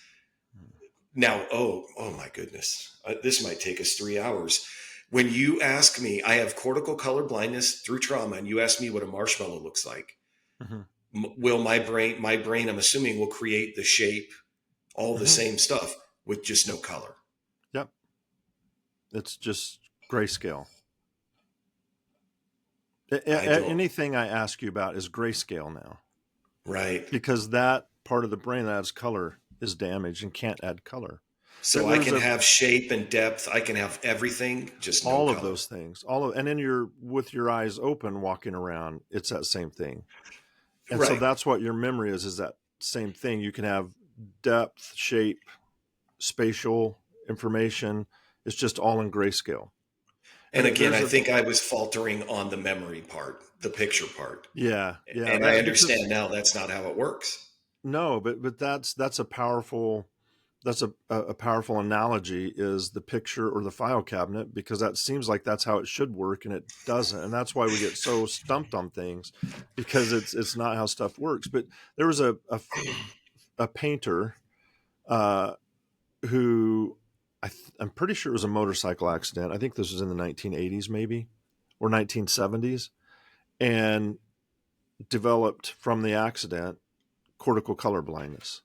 Now, oh my goodness, this might take us 3 hours. When you ask me, I have cortical color blindness through trauma, and you ask me what a marshmallow looks like. Hmm. Will my brain, I'm assuming, will create the shape, all the Hmm. same stuff with just no color. Yep, it's just grayscale. I don't. Anything I ask you about is grayscale now, Right. because that part of the brain that adds color is damaged and can't add color. So I There's can a have shape and depth. I can have everything, just no all of color. those things, and then you're with your eyes open walking around. It's that same thing. And so Right. that's what your memory is that same thing. You can have depth, shape, spatial information. It's just all in grayscale. And And again, there's I a think I was faltering on the memory part, the picture part. yeah, And I that because understand now that's not how it works. no, but that's a powerful a powerful analogy, is the picture or the file cabinet, because that seems like that's how it should work and it doesn't. And that's why we get so stumped on things, because it's not how stuff works. But there was a painter uh, who I'm pretty sure it was a motorcycle accident. I think this was in the 1980s, maybe, or 1970s, and developed from the accident cortical color blindness.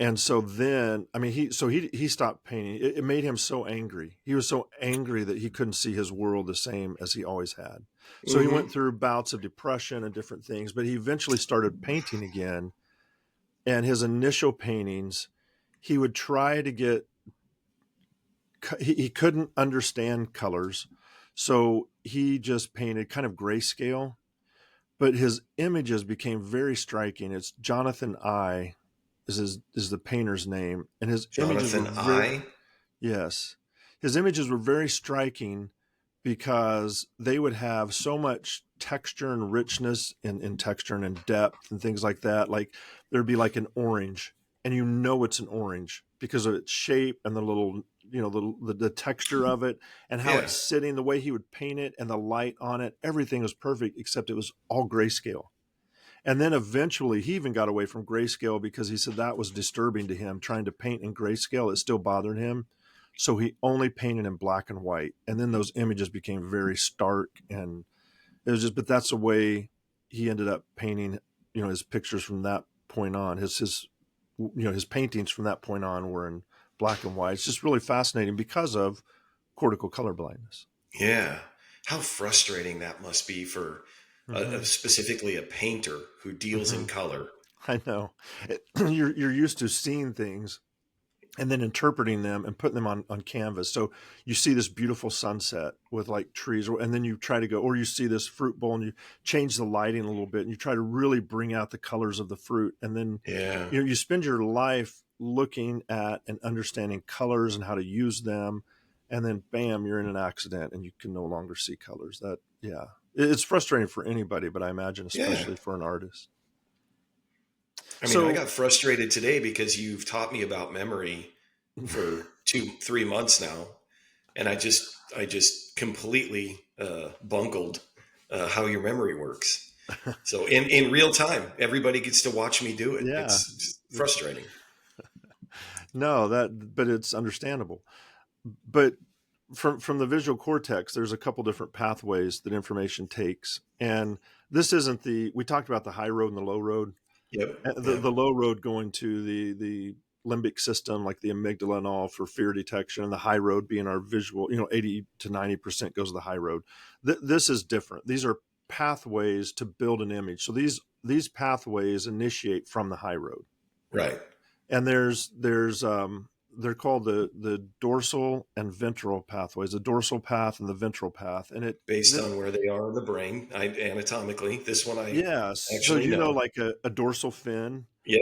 And so then, I mean, he stopped painting. It made him so angry. He was so angry that he couldn't see his world the same as he always had. So he went Hmm. through bouts of depression and different things, but he eventually started painting again. And his initial paintings, he would try to get he couldn't understand colors, so he just painted kind of grayscale. But his images became very striking. It's Jonathan I is the painter's name, and his images were Jonathan very I. yes, his images were very striking because they would have so much texture and richness in texture and in depth and things like that. Like there'd be like an orange, and it's an orange because of its shape and the little, the texture of it and how Yeah. it's sitting, the way he would paint it and the light on it. Everything was perfect except it was all grayscale. And then eventually he even got away from grayscale because he said that was disturbing to him. Trying to paint in grayscale, it still bothered him. So he only painted in black and white. And then those images became very stark. And it was just, but that's the way he ended up painting, his pictures from that point on. His his paintings from that point on were in black and white. It's just really fascinating because of cortical color blindness. Yeah. How frustrating that must be for Hmm. specifically a painter who deals Hmm. in color. I know. You're used to seeing things and then interpreting them and putting them on canvas. So you see this beautiful sunset with like trees, and then you try to go, or you see this fruit bowl and you change the lighting a little bit and you try to really bring out the colors of the fruit. And then, Yeah. you spend your life looking at and understanding colors and how to use them. And then bam, you're in an accident and you can no longer see colors. Yeah, it's frustrating for anybody, but I imagine Yeah. especially for an artist. I mean, I So, got frustrated today because you've taught me about memory for 3 months now, and I just completely bungled how your memory works. So in real time, everybody gets to watch me do it. yeah, It's frustrating. no, but it's understandable. But from the visual cortex, there's a couple different pathways that information takes, and this isn't we talked about the high road and the low road. Yep. The Yep. low road going to the limbic system, like the amygdala and all, for fear detection, and the high road being our visual. 80 to 90% goes to the high road. This is different. These are pathways to build an image. So these pathways initiate from the high road, Right. and they're called the dorsal and ventral pathways, the dorsal path and the ventral path. And Based on where they are in the brain, anatomically. This one I yeah, so actually know. like a dorsal fin, Yep.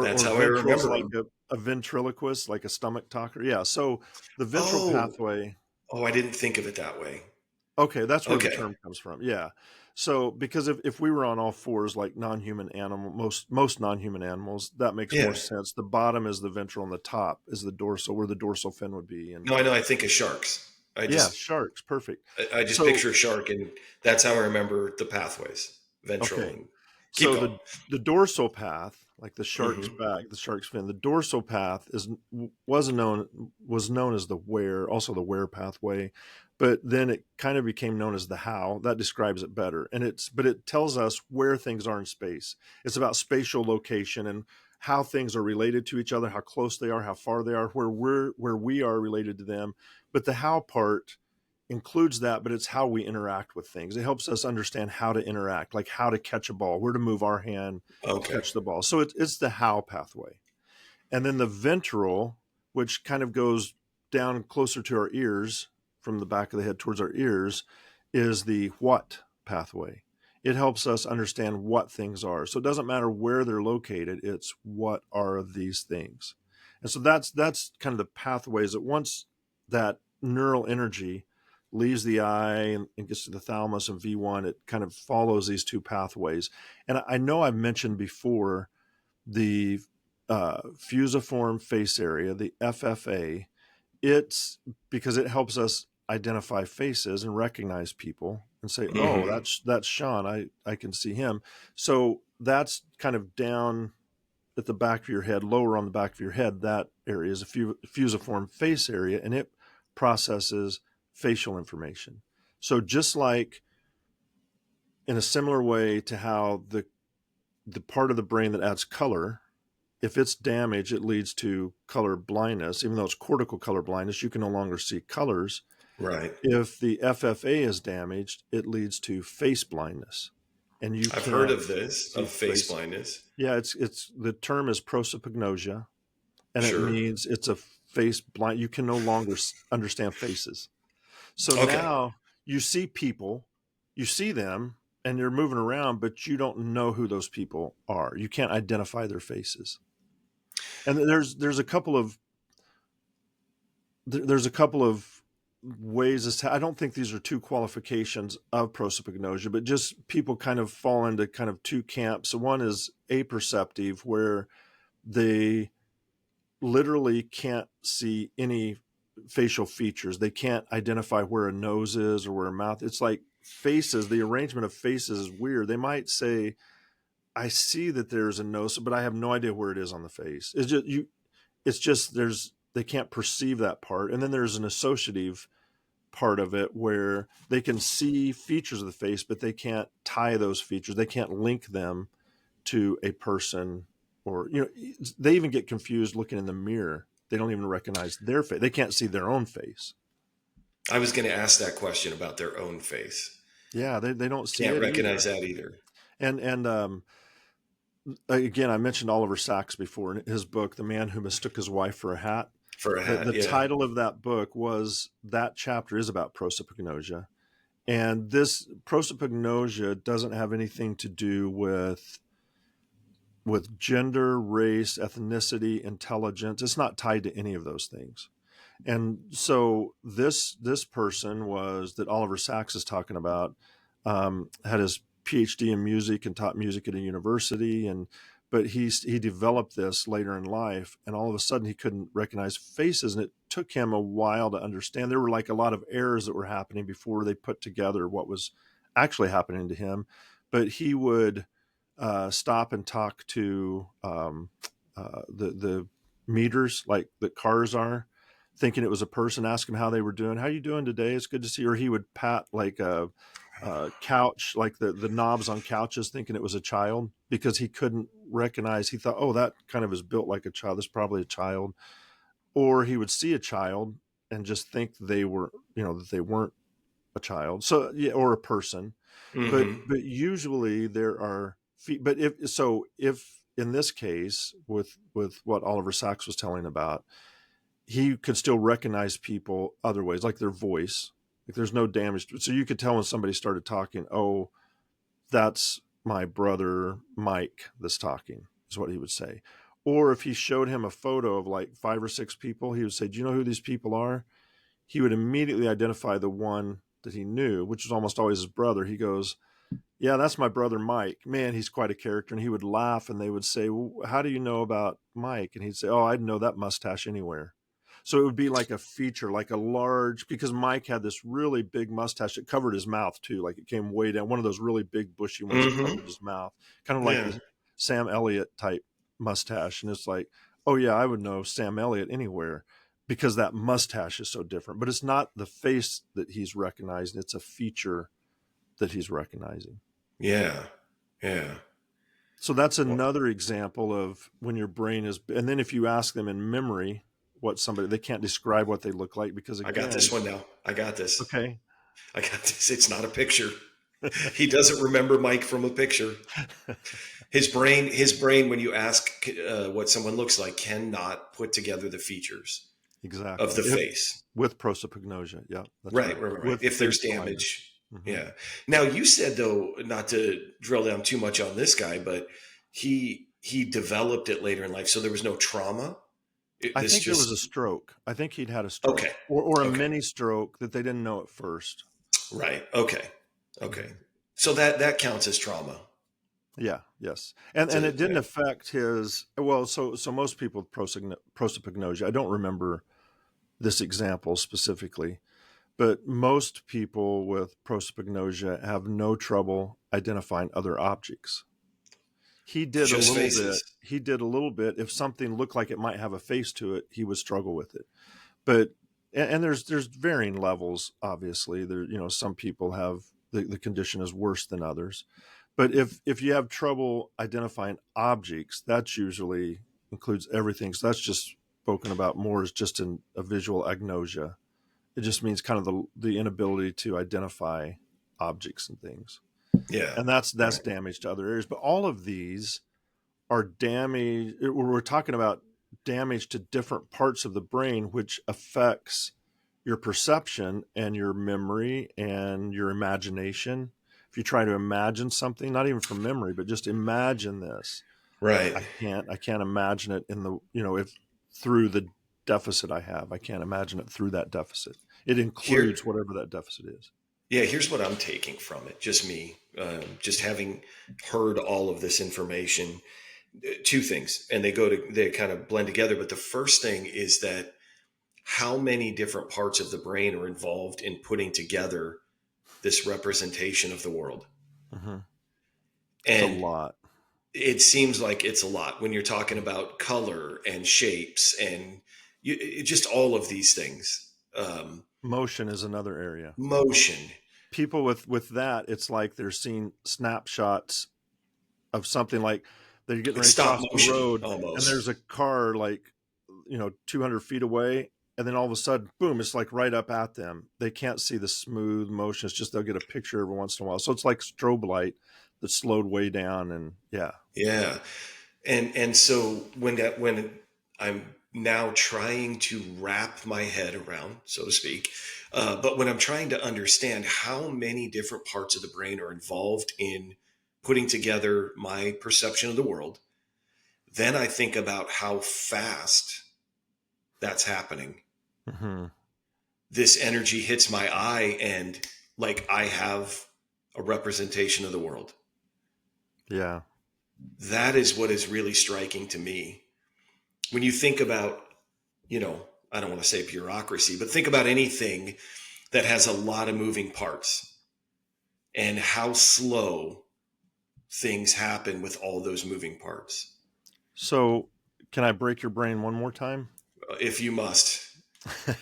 That's or how I ventrals, remember like them. a ventriloquist, like a stomach talker. Yeah, so the ventral Oh, pathway. oh, I didn't think of it that way. Okay, that's where the Okay. term comes from. Yeah. So because if we were on all fours like non-human animal, most non-human animals, that makes more Yeah. sense. The bottom is the ventral and the top is the dorsal, where the dorsal fin would be. And No, I know. I think of sharks. I yeah, just sharks, perfect. I just So picture a shark, and that's how I remember the pathways, ventral okay, and keep so going. the dorsal path, like the shark's Hmm. back, the shark's fin, the dorsal path was known as the where, also the where pathway, but then it kind of became known as the how. That describes it better, and but it tells us where things are in space. It's about spatial location and how things are related to each other, how close they are, how far they are, where we are related to them. But the how part includes that, but it's how we interact with things. It helps us understand how to interact, like how to catch a ball, where to move our hand to Okay. catch the ball. So it's the how pathway. And then the ventral, which kind of goes down closer to our ears, from the back of the head towards our ears, is the what pathway. It helps us understand what things are. So it doesn't matter where they're located, it's what are these things. And so that's kind of the pathways that once that neural energy leaves the eye and gets to the thalamus and V1, it kind of follows these two pathways. And I know I've mentioned before the fusiform face area, the FFA. It's because it helps us identify faces and recognize people and say, "Oh, Hmm. that's Sean. I can see him." So that's kind of down at the back of your head, lower on the back of your head. That area is a fusiform face area, and it processes facial information. So just like in a similar way to how the part of the brain that adds color, if it's damaged, it leads to color blindness. Even though it's cortical color blindness, you can no longer see colors. Right. If the FFA is damaged, it leads to face blindness, and you I've heard can't of this, see of face face. blindness. Yeah, it's the term is prosopagnosia, and it Sure. means it's a face blind. You can no longer understand faces. So Okay. now you see people, you see them, and they're moving around, but you don't know who those people are. You can't identify their faces. And there's a couple of there's a couple of ways as to, I don't think these are two qualifications of prosopagnosia, but just people kind of fall into kind of two camps. So one is aperceptive, where they literally can't see any facial features. They can't identify where a nose is or where a mouth. It's like faces. The arrangement of faces is weird. They might say, "I see that there's a nose, but I have no idea where it is on the face." It's just you. It's just they can't perceive that part. And then there's an associative part of it where they can see features of the face, but they can't tie those features. They can't link them to a person or they even get confused looking in the mirror. They don't even recognize their face. They can't see their own face. I was going to ask that question about their own face. Yeah, they don't see Can't it recognize either. that either. And again, I mentioned Oliver Sacks before in his book, The Man Who Mistook His Wife for a Hat. For a The hat, yeah. title of that book was, that chapter is about prosopagnosia. And this prosopagnosia doesn't have anything to do with gender, race, ethnicity, intelligence. It's not tied to any of those things. And so this person was that Oliver Sacks is talking about, had his PhD in music and taught music at a university, but he developed this later in life, and all of a sudden he couldn't recognize faces, and it took him a while to understand. There were like a lot of errors that were happening before they put together what was actually happening to him. But he would stop and talk to the meters, like the cars are, thinking it was a person, ask him how they were doing. How you doing today? It's good to see you. Or he would pat like a couch, like the knobs on couches, thinking it was a child, because he couldn't recognize. He thought, oh, that kind of is built like a child. That's probably a child. Or he would see a child and just think they were, that they weren't a child. So yeah, or a person. Mm-hmm. But usually there are. But if in this case with what Oliver Sacks was telling about, he could still recognize people other ways, like their voice. Like there's no damage. So you could tell when somebody started talking, oh, that's my brother Mike that's talking, is what he would say. Or if he showed him a photo of like 5 or 6 people, he would say, do you know who these people are? He would immediately identify the one that he knew, which was almost always his brother. He goes, yeah, that's my brother Mike. Man, he's quite a character. And he would laugh, and they would say, well, how do you know about Mike? And he'd say, oh, I'd know that mustache anywhere. So it would be like a feature, like a large, because Mike had this really big mustache that covered his mouth too. Like it came way down, one of those really big bushy ones that Mm-hmm. covered his mouth, kind of like Yeah. the Sam Elliott type mustache. And it's like, oh yeah, I would know Sam Elliott anywhere because that mustache is so different. But it's not the face that he's recognizing, it's a feature that he's recognizing. Yeah. Yeah. So that's Well, another example of when your brain is, and then if you ask them in memory what somebody, they can't describe what they look like, because I got again, this one now. I got this. okay. I got this. It's not a picture. He doesn't remember Mike from a picture. His brain, when you ask what someone looks like, cannot put together the features of Exactly. the face. With prosopagnosia. Yeah, that's Right, right. right, right, right. With If there's face blindness. damage. Hmm. Yeah. Now you said, though, not to drill down too much on this guy, but he developed it later in life, so there was no trauma. I This think there was a just stroke. I think he'd had a stroke, okay. or a Okay. mini stroke that they didn't know at first. Right. Okay. Okay. Mhm. So that counts as trauma. Yeah. Yes. And it didn't Yeah. affect his. Well, so most people with prosopagnosia. I don't remember this example specifically, but most people with prosopagnosia have no trouble identifying other objects. He did a Just little bit. faces. He did a little bit. If something looked like it might have a face to it, he would struggle with it. But and there's varying levels. Obviously, there some people have the condition is worse than others. But if you have trouble identifying objects, that's usually includes everything. So that's just spoken about more as just a visual agnosia. It just means kind of the inability to identify objects and things, Yeah. and that's Yeah. damage to other areas. But all of these are damage. We're talking about damage to different parts of the brain, which affects your perception and your memory and your imagination. If you try to imagine something, not even from memory, but just imagine this, Right. I can't imagine it in the, if through the deficit I have, I can't imagine it through that deficit. It Here. includes whatever that deficit is. Yeah. Here's what I'm taking from it. Just me. Just having heard all of this information. Two things, and they kind of blend together. But the first thing is that how many different parts of the brain are involved in putting together this representation of the world, Hmm. It's a and lot. it seems like it's a lot when you're talking about color and shapes and just all of these things. Motion is another area. Motion. People with that, it's like they're seeing snapshots of something, like They're getting It's ready to stop cross the motion road, and almost. there's a car like, 200 feet away, and then all of a sudden, boom, it's like right up at them. They can't see the smooth motion. It's just they'll get a picture every once in a while. So it's like strobe light that slowed way down, and yeah. Yeah. And so when I'm now trying to wrap my head around, so to speak, but when I'm trying to understand how many different parts of the brain are involved in putting together my perception of the world, then I think about how fast that's happening. Hmm. This energy hits my eye, and like I have a representation of the world. Yeah. That is what is really striking to me. When you think about, I don't want to say bureaucracy, but think about anything that has a lot of moving parts and how slow things happen with all those moving parts. So can I break your brain one more time? If you must,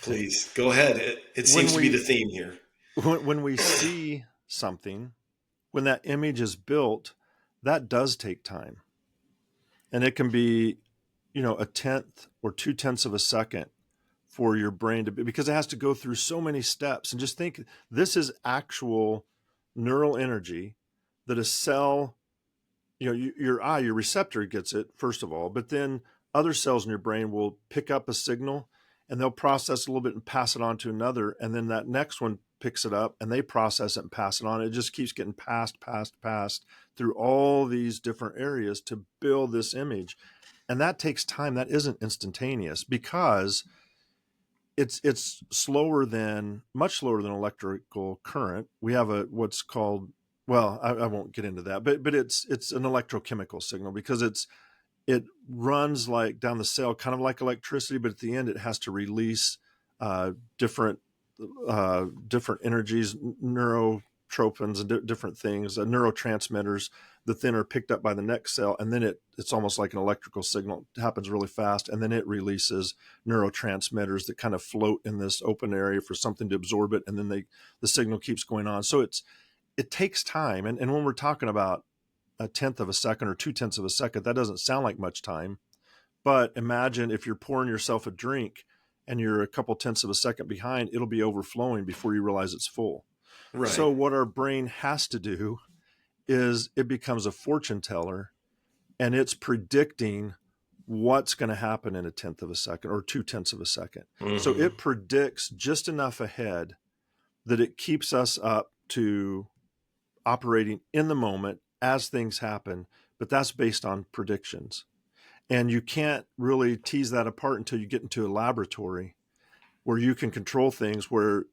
please go ahead. It when seems to be the we theme here. when we see something, when that image is built, that does take time, and it can be, a tenth or 2/10 of a second for your brain to be, because it has to go through so many steps. And just think, this is actual neural energy that a cell, your eye, your receptor gets it first of all, but then other cells in your brain will pick up a signal, and they'll process a little bit and pass it on to another, and then that next one picks it up and they process it and pass it on. It just keeps getting passed through all these different areas to build this image. And that takes time. That isn't instantaneous, because it's much slower than electrical current. We have what's called, well, I won't get into that, but it's an electrochemical signal, because it runs like down the cell, kind of like electricity, but at the end it has to release different energies, neurotropins, and different things, neurotransmitters that then are picked up by the next cell, and then it's almost like an electrical signal. It happens really fast, and then it releases neurotransmitters that kind of float in this open area for something to absorb it, and then the signal keeps going on. So it takes time, and when we're talking about a tenth of a second or 2/10 of a second, that doesn't sound like much time. But imagine if you're pouring yourself a drink and you're a couple tenths of a second behind, it'll be overflowing before you realize it's full. Right. So what our brain has to do is it becomes a fortune teller, and it's predicting what's going to happen in a tenth of a second or 2/10 of a second. So Mm-hmm. it predicts just enough ahead that it keeps us up to operating in the moment as things happen, but that's based on predictions. And you can't really tease that apart until you get into a laboratory where you can control things, where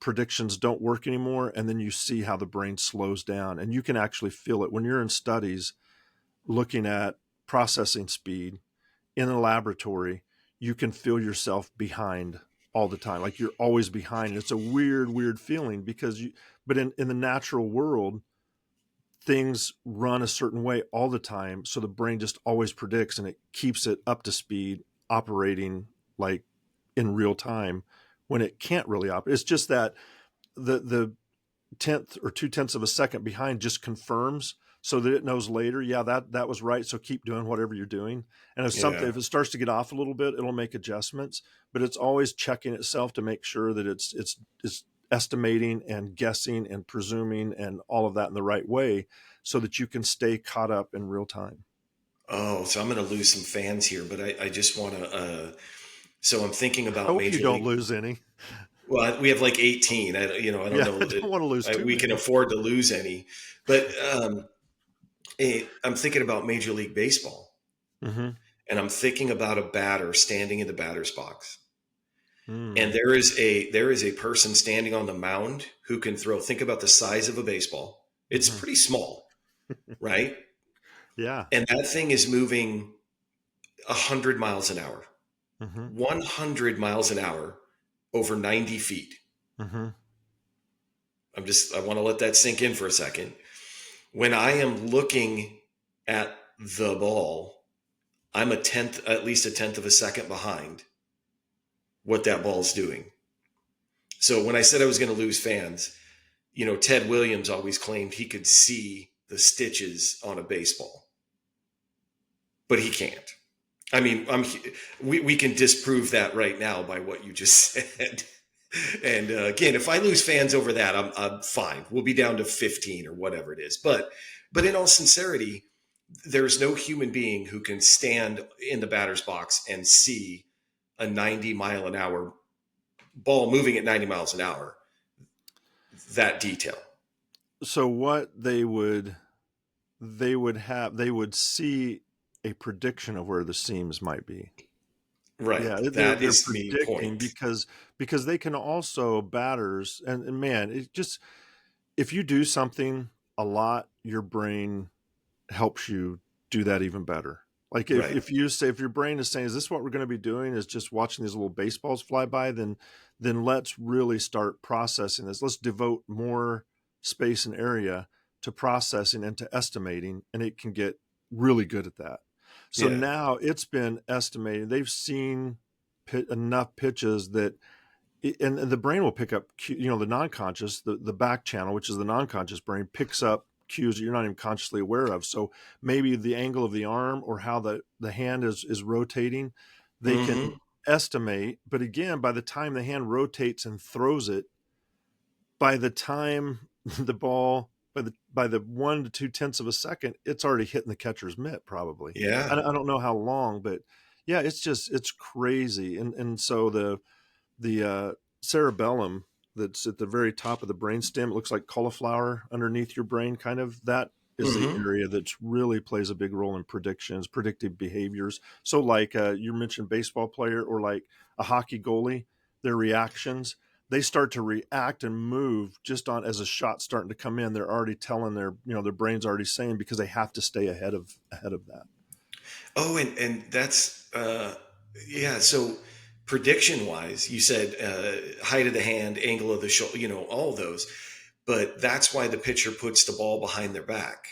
predictions don't work anymore, and then you see how the brain slows down, and you can actually feel it when you're in studies looking at processing speed in a laboratory. You can feel yourself behind all the time, like you're always behind. And it's a weird feeling, because but in the natural world, things run a certain way all the time, so the brain just always predicts, and it keeps it up to speed, operating like in real time, when it can't really operate. It's just that the tenth or 2/10 of a second behind just confirms, so that it knows later, yeah, that was right, so keep doing whatever you're doing. And Yeah. if it starts to get off a little bit, it'll make adjustments, but it's always checking itself to make sure that it's estimating and guessing and presuming and all of that in the right way, so that you can stay caught up in real time. Oh, so I'm going to lose some fans here, but I just want to. So I'm thinking I about hope you Major don't League. lose any. Well, we have like 18. I don't Yeah, know I don't want to lose too we can many. afford to lose any, but I'm thinking about Major League Baseball, Mm-hmm. and I'm thinking about a batter standing in the batter's box, and Mm. there is a person standing on the mound who can throw. Think about the size of a baseball. It's Mm-hmm. pretty small, right? Yeah. And that thing is moving 100 miles an hour, Mm-hmm. 100 miles an hour over 90 feet. Mm-hmm. I want to let that sink in for a second. When I am looking at the ball, I'm at least a tenth of a second behind what that ball's doing. So when I said I was going to lose fans, Ted Williams always claimed he could see the stitches on a baseball. but he can't. I mean, we can disprove that right now by what you just said. And again, if I lose fans over that, I'm fine. We'll be down to 15 or whatever it is. But in all sincerity, there's no human being who can stand in the batter's box and see a 90-mile-an-hour ball moving at 90 miles an hour. That detail. So what they would see a prediction of where the seams might be. Right. Yeah, That they're is the predicting point. because they can also batters and man, it just if you do something a lot, your brain helps you do that even better. Like Right. if your brain is saying, is this what we're going to be doing? Is just watching these little baseballs fly by, then let's really start processing this. Let's devote more space and area to processing and to estimating, and it can get really good at that. So Yeah. now it's been estimated. They've seen enough pitches that and the brain will pick up, the non-conscious, the back channel, which is the non-conscious brain, picks up cues that you're not even consciously aware of. So maybe the angle of the arm or how the hand is rotating, they Mm-hmm. can estimate. But again, by the time the hand rotates and throws it, by the time the ball, by the 1 to 2 tenths of a second, it's already hitting the catcher's mitt probably. Yeah. I don't know how long, but yeah, it's crazy. And so the cerebellum that's at the very top of the brainstem, it looks like cauliflower underneath your brain, kind of. That is the Mm-hmm. area that really plays a big role in predictions, predictive behaviors. So, like you mentioned, baseball player or like a hockey goalie, their reactions. They start to react and move just on as a shot starting to come in. They're already telling their brain's already saying because they have to stay ahead of that. Oh, and that's yeah. So prediction wise, you said height of the hand, angle of the shoulder, all those. But that's why the pitcher puts the ball behind their back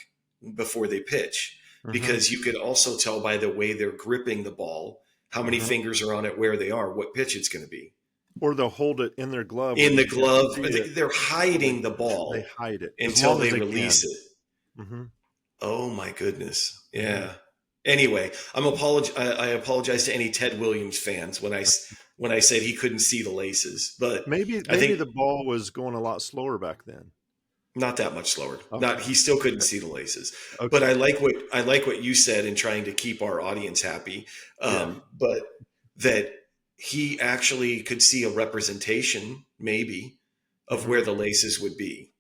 before they pitch, Mm-hmm. because you could also tell by the way they're gripping the ball, how many Mm-hmm. fingers are on it, where they are, what pitch it's going to be. Or they'll hold it in their glove where In you the can't glove, see it. they're So hiding the they ball hide it as until long as they they release can. it. Mm-hmm. Oh my goodness. Mm-hmm. Yeah. Anyway, I apologize to any Ted Williams fans when I said he couldn't see the laces, but I Maybe think the ball was going a lot slower back then. not that much slower. Not Okay. he still couldn't Okay. see the laces. But Okay. I like what you said in trying to keep our audience happy. Yeah. But that he actually could see a representation maybe of Mm-hmm. where the laces would be.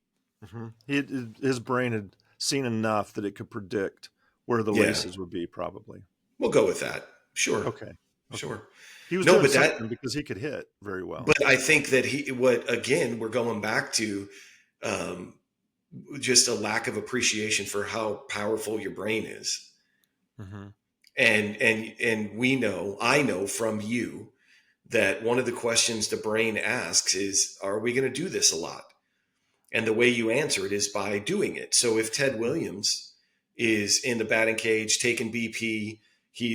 Mm-hmm. His brain had seen enough that it could predict where the Yeah. laces would be, probably. We'll go with that. Sure. Okay. Okay. Sure. He was No, doing but that something because he could hit very well. but I think that what again, we're going back to um, just a lack of appreciation for how powerful your brain is. Mm-hmm. And I know from you that one of the questions the brain asks is, are we going to do this a lot? And the way you answer it is by doing it. So if Ted Williams is in the batting cage taking BP,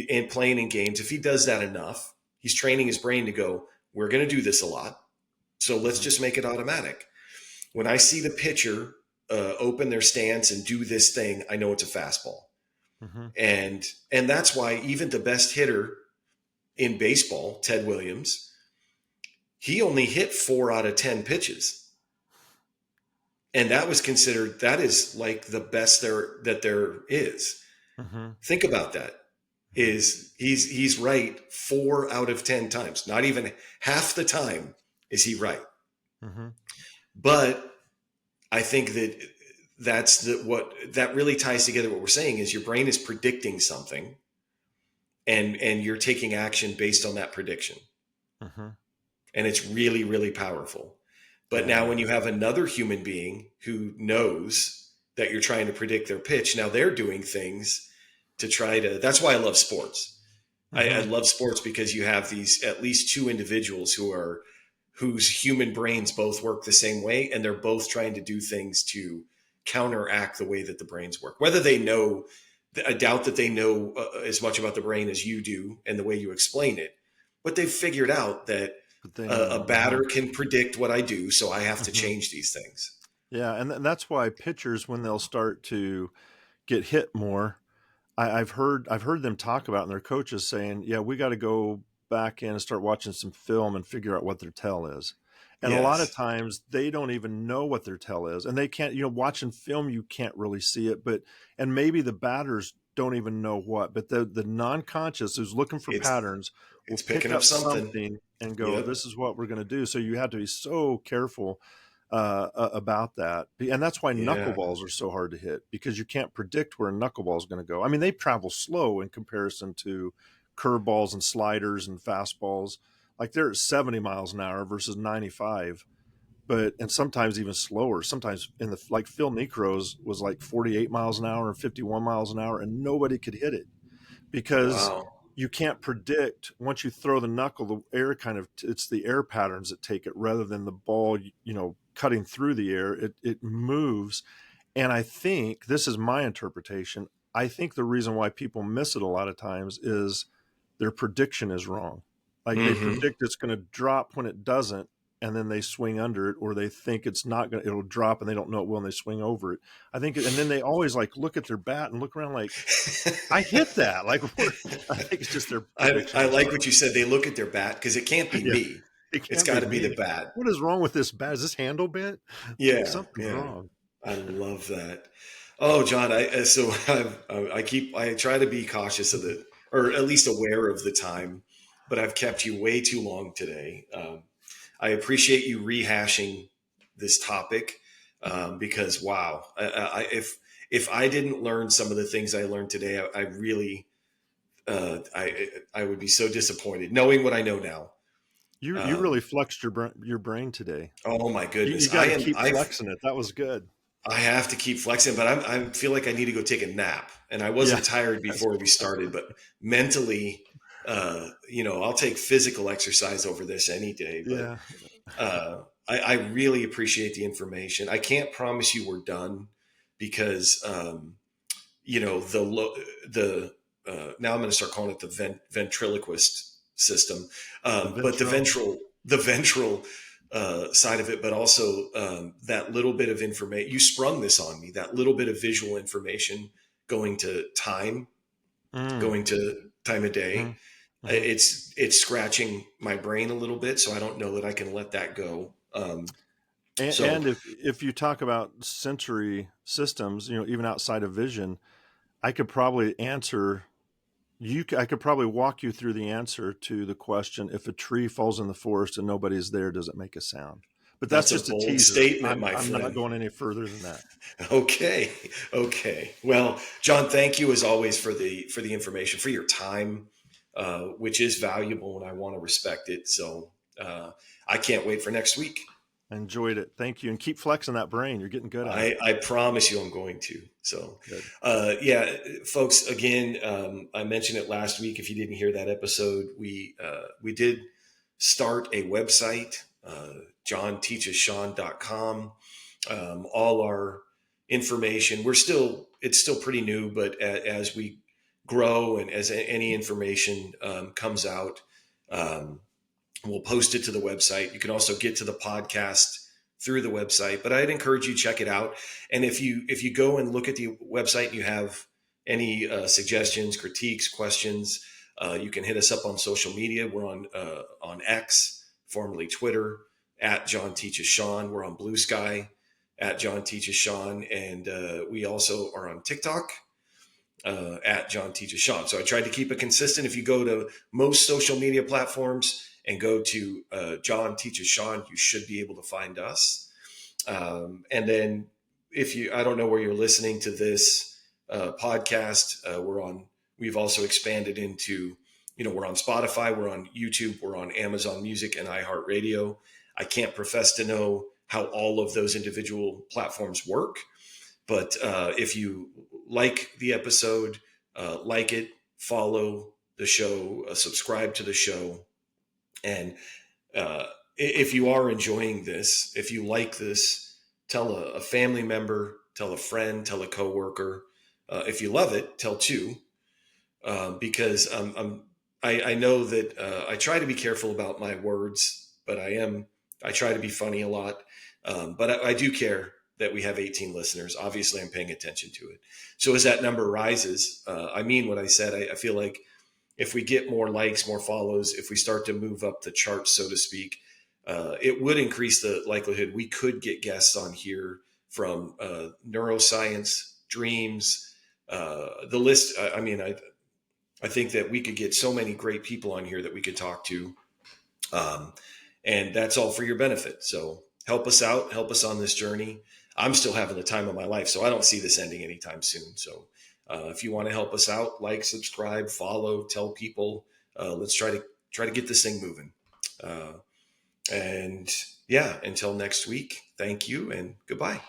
and playing in games, if he does that enough, he's training his brain to go, we're going to do this a lot, so let's Mm-hmm. just make it automatic. When I see the pitcher open their stance and do this thing, I know it's a fastball. Mm-hmm. And that's why even the best hitter in baseball, Ted Williams, he only hit 4 out of 10 pitches. And that is like the best there is. Mm-hmm. Think about that. Is he's right 4 out of 10 times. Not even half the time is he right. Mm-hmm. But I think what that really ties together. What we're saying is your brain is predicting something, and you're taking action based on that prediction, Mm-hmm. and it's really, really powerful. But now Yeah. when you have another human being who knows that you're trying to predict their pitch, now they're doing things to try to. That's why I love sports. I Mm-hmm. love sports because you have these at least two individuals whose human brains both work the same way, and they're both trying to do things to counteract the way that the brains work. Whether they know, I doubt that they know as much about the brain as you do and the way you explain it, but they've figured out that But they a know. batter can predict what I do, so I have to Mm-hmm. change these things. Yeah, and that's why pitchers, when they'll start to get hit more, I've heard them talk about, and their coaches saying, yeah, we got to go back in and start watching some film and figure out what their tell is. And a lot of Yes, times they don't even know what their tell is, and they can't, watching film, you can't really see it, and maybe the batters don't even know what, but the non-conscious who's looking for it's patterns will it's pick picking up up something. something and go, Yep. this is what we're going to do. So you have to be so careful about that. And that's why Yeah. knuckleballs are so hard to hit, because you can't predict where a knuckleball is going to go. I mean, they travel slow in comparison to curveballs and sliders and fastballs. Like they're at 70 miles an hour versus 95, and sometimes even slower. Sometimes like Phil Necro's was like 48 miles an hour and 51 miles an hour, and nobody could hit it because Wow. you can't predict. Once you throw the knuckle, the air it's the air patterns that take it rather than the ball, cutting through the air. It moves. And I think this is my interpretation. I think the reason why people miss it a lot of times is their prediction is wrong. Like they Hmm. predict it's going to drop when it doesn't, and then they swing under it, or they think it's not going to, it'll drop and they don't know it will, and they swing over it. I think, and then they always like look at their bat and look around like, I hit that. Like, I think it's just their prediction I was like wrong. what you said. They look at their bat because it can't be Yeah, me. it It's can't got be to be the me. bat. What is wrong with this bat? Is this handle bent? Like Yeah, something's yeah. wrong. I love that. Oh, John, I try to be cautious of the, or at least aware of the time, but I've kept you way too long today. I appreciate you rehashing this topic because wow, if I didn't learn some of the things I learned today, I really I would be so disappointed knowing what I know now. You Um, really flexed your brain today. oh my You goodness, got to keep flexing it. That was good. I have to keep flexing, but I feel like I need to go take a nap. And I Yeah. wasn't tired That's, before we started, but mentally, I'll take physical exercise over this any day. But yeah. I really appreciate the information. I can't promise you we're done because the now I'm going to start calling it the ventriloquist system, The but Ventro. the ventral side of it, but also that little bit of information. You sprung this on me. That little bit of visual information Mm, going to time of day. hmm hmm It's scratching my brain a little bit, so I don't know that I can let that go. So And if you talk about sensory systems, even outside of vision, I could probably answer I could probably walk you through the answer to the question: if a tree falls in the forest and nobody's there, does it make a sound? But that's that's a just a bold teaser. statement, my I'm not friend. going any further than that. Okay. Okay. Well, John, thank you as always for the information, for your time, which is valuable, and I want to respect it. So I can't wait for next week. I enjoyed it. Thank you, and keep flexing that brain. You're getting good at it. I promise you I'm going to. So, Good. yeah, folks, again, I mentioned it last week. If you didn't hear that episode, we did start a website, johnteachessean.com. All our information, it's still pretty new, but as we grow and as any information comes out, um, we'll post it to the website. You can also get to the podcast through the website, but I'd encourage you to check it out. And if you go and look at the website and you have any suggestions, critiques, questions, you can hit us up on social media. We're on X, formerly Twitter, at John Teaches Sean. We're on Blue Sky at John Teaches Sean, and we also are on TikTok at John Teaches Sean. So I tried to keep it consistent. If you go to most social media platforms and go to John Teaches Sean, you should be able to find us. And then I don't know where you're listening to this podcast, we've also expanded into, we're on Spotify, we're on YouTube, we're on Amazon Music and iHeartRadio. I can't profess to know how all of those individual platforms work, but if you like the episode, like it, follow the show, subscribe to the show. And if you are enjoying this, if you like this, tell a family member, tell a friend, tell a coworker. If you love it, tell two, because I know that I try to be careful about my words, but I try to be funny a lot. But I do care that we have 18 listeners. Obviously, I'm paying attention to it. So as that number rises, I mean what I said. I feel like if we get more likes, more follows, if we start to move up the charts, so to speak, it would increase the likelihood we could get guests on here from neuroscience, dreams, the list. I think that we could get so many great people on here that we could talk to. Um, and that's all for your benefit. So help us out, help us on this journey. I'm still having the time of my life, so I don't see this ending anytime soon. So if you want to help us out, like, subscribe, follow, tell people. Let's try to get this thing moving. And yeah, until next week, thank you and goodbye.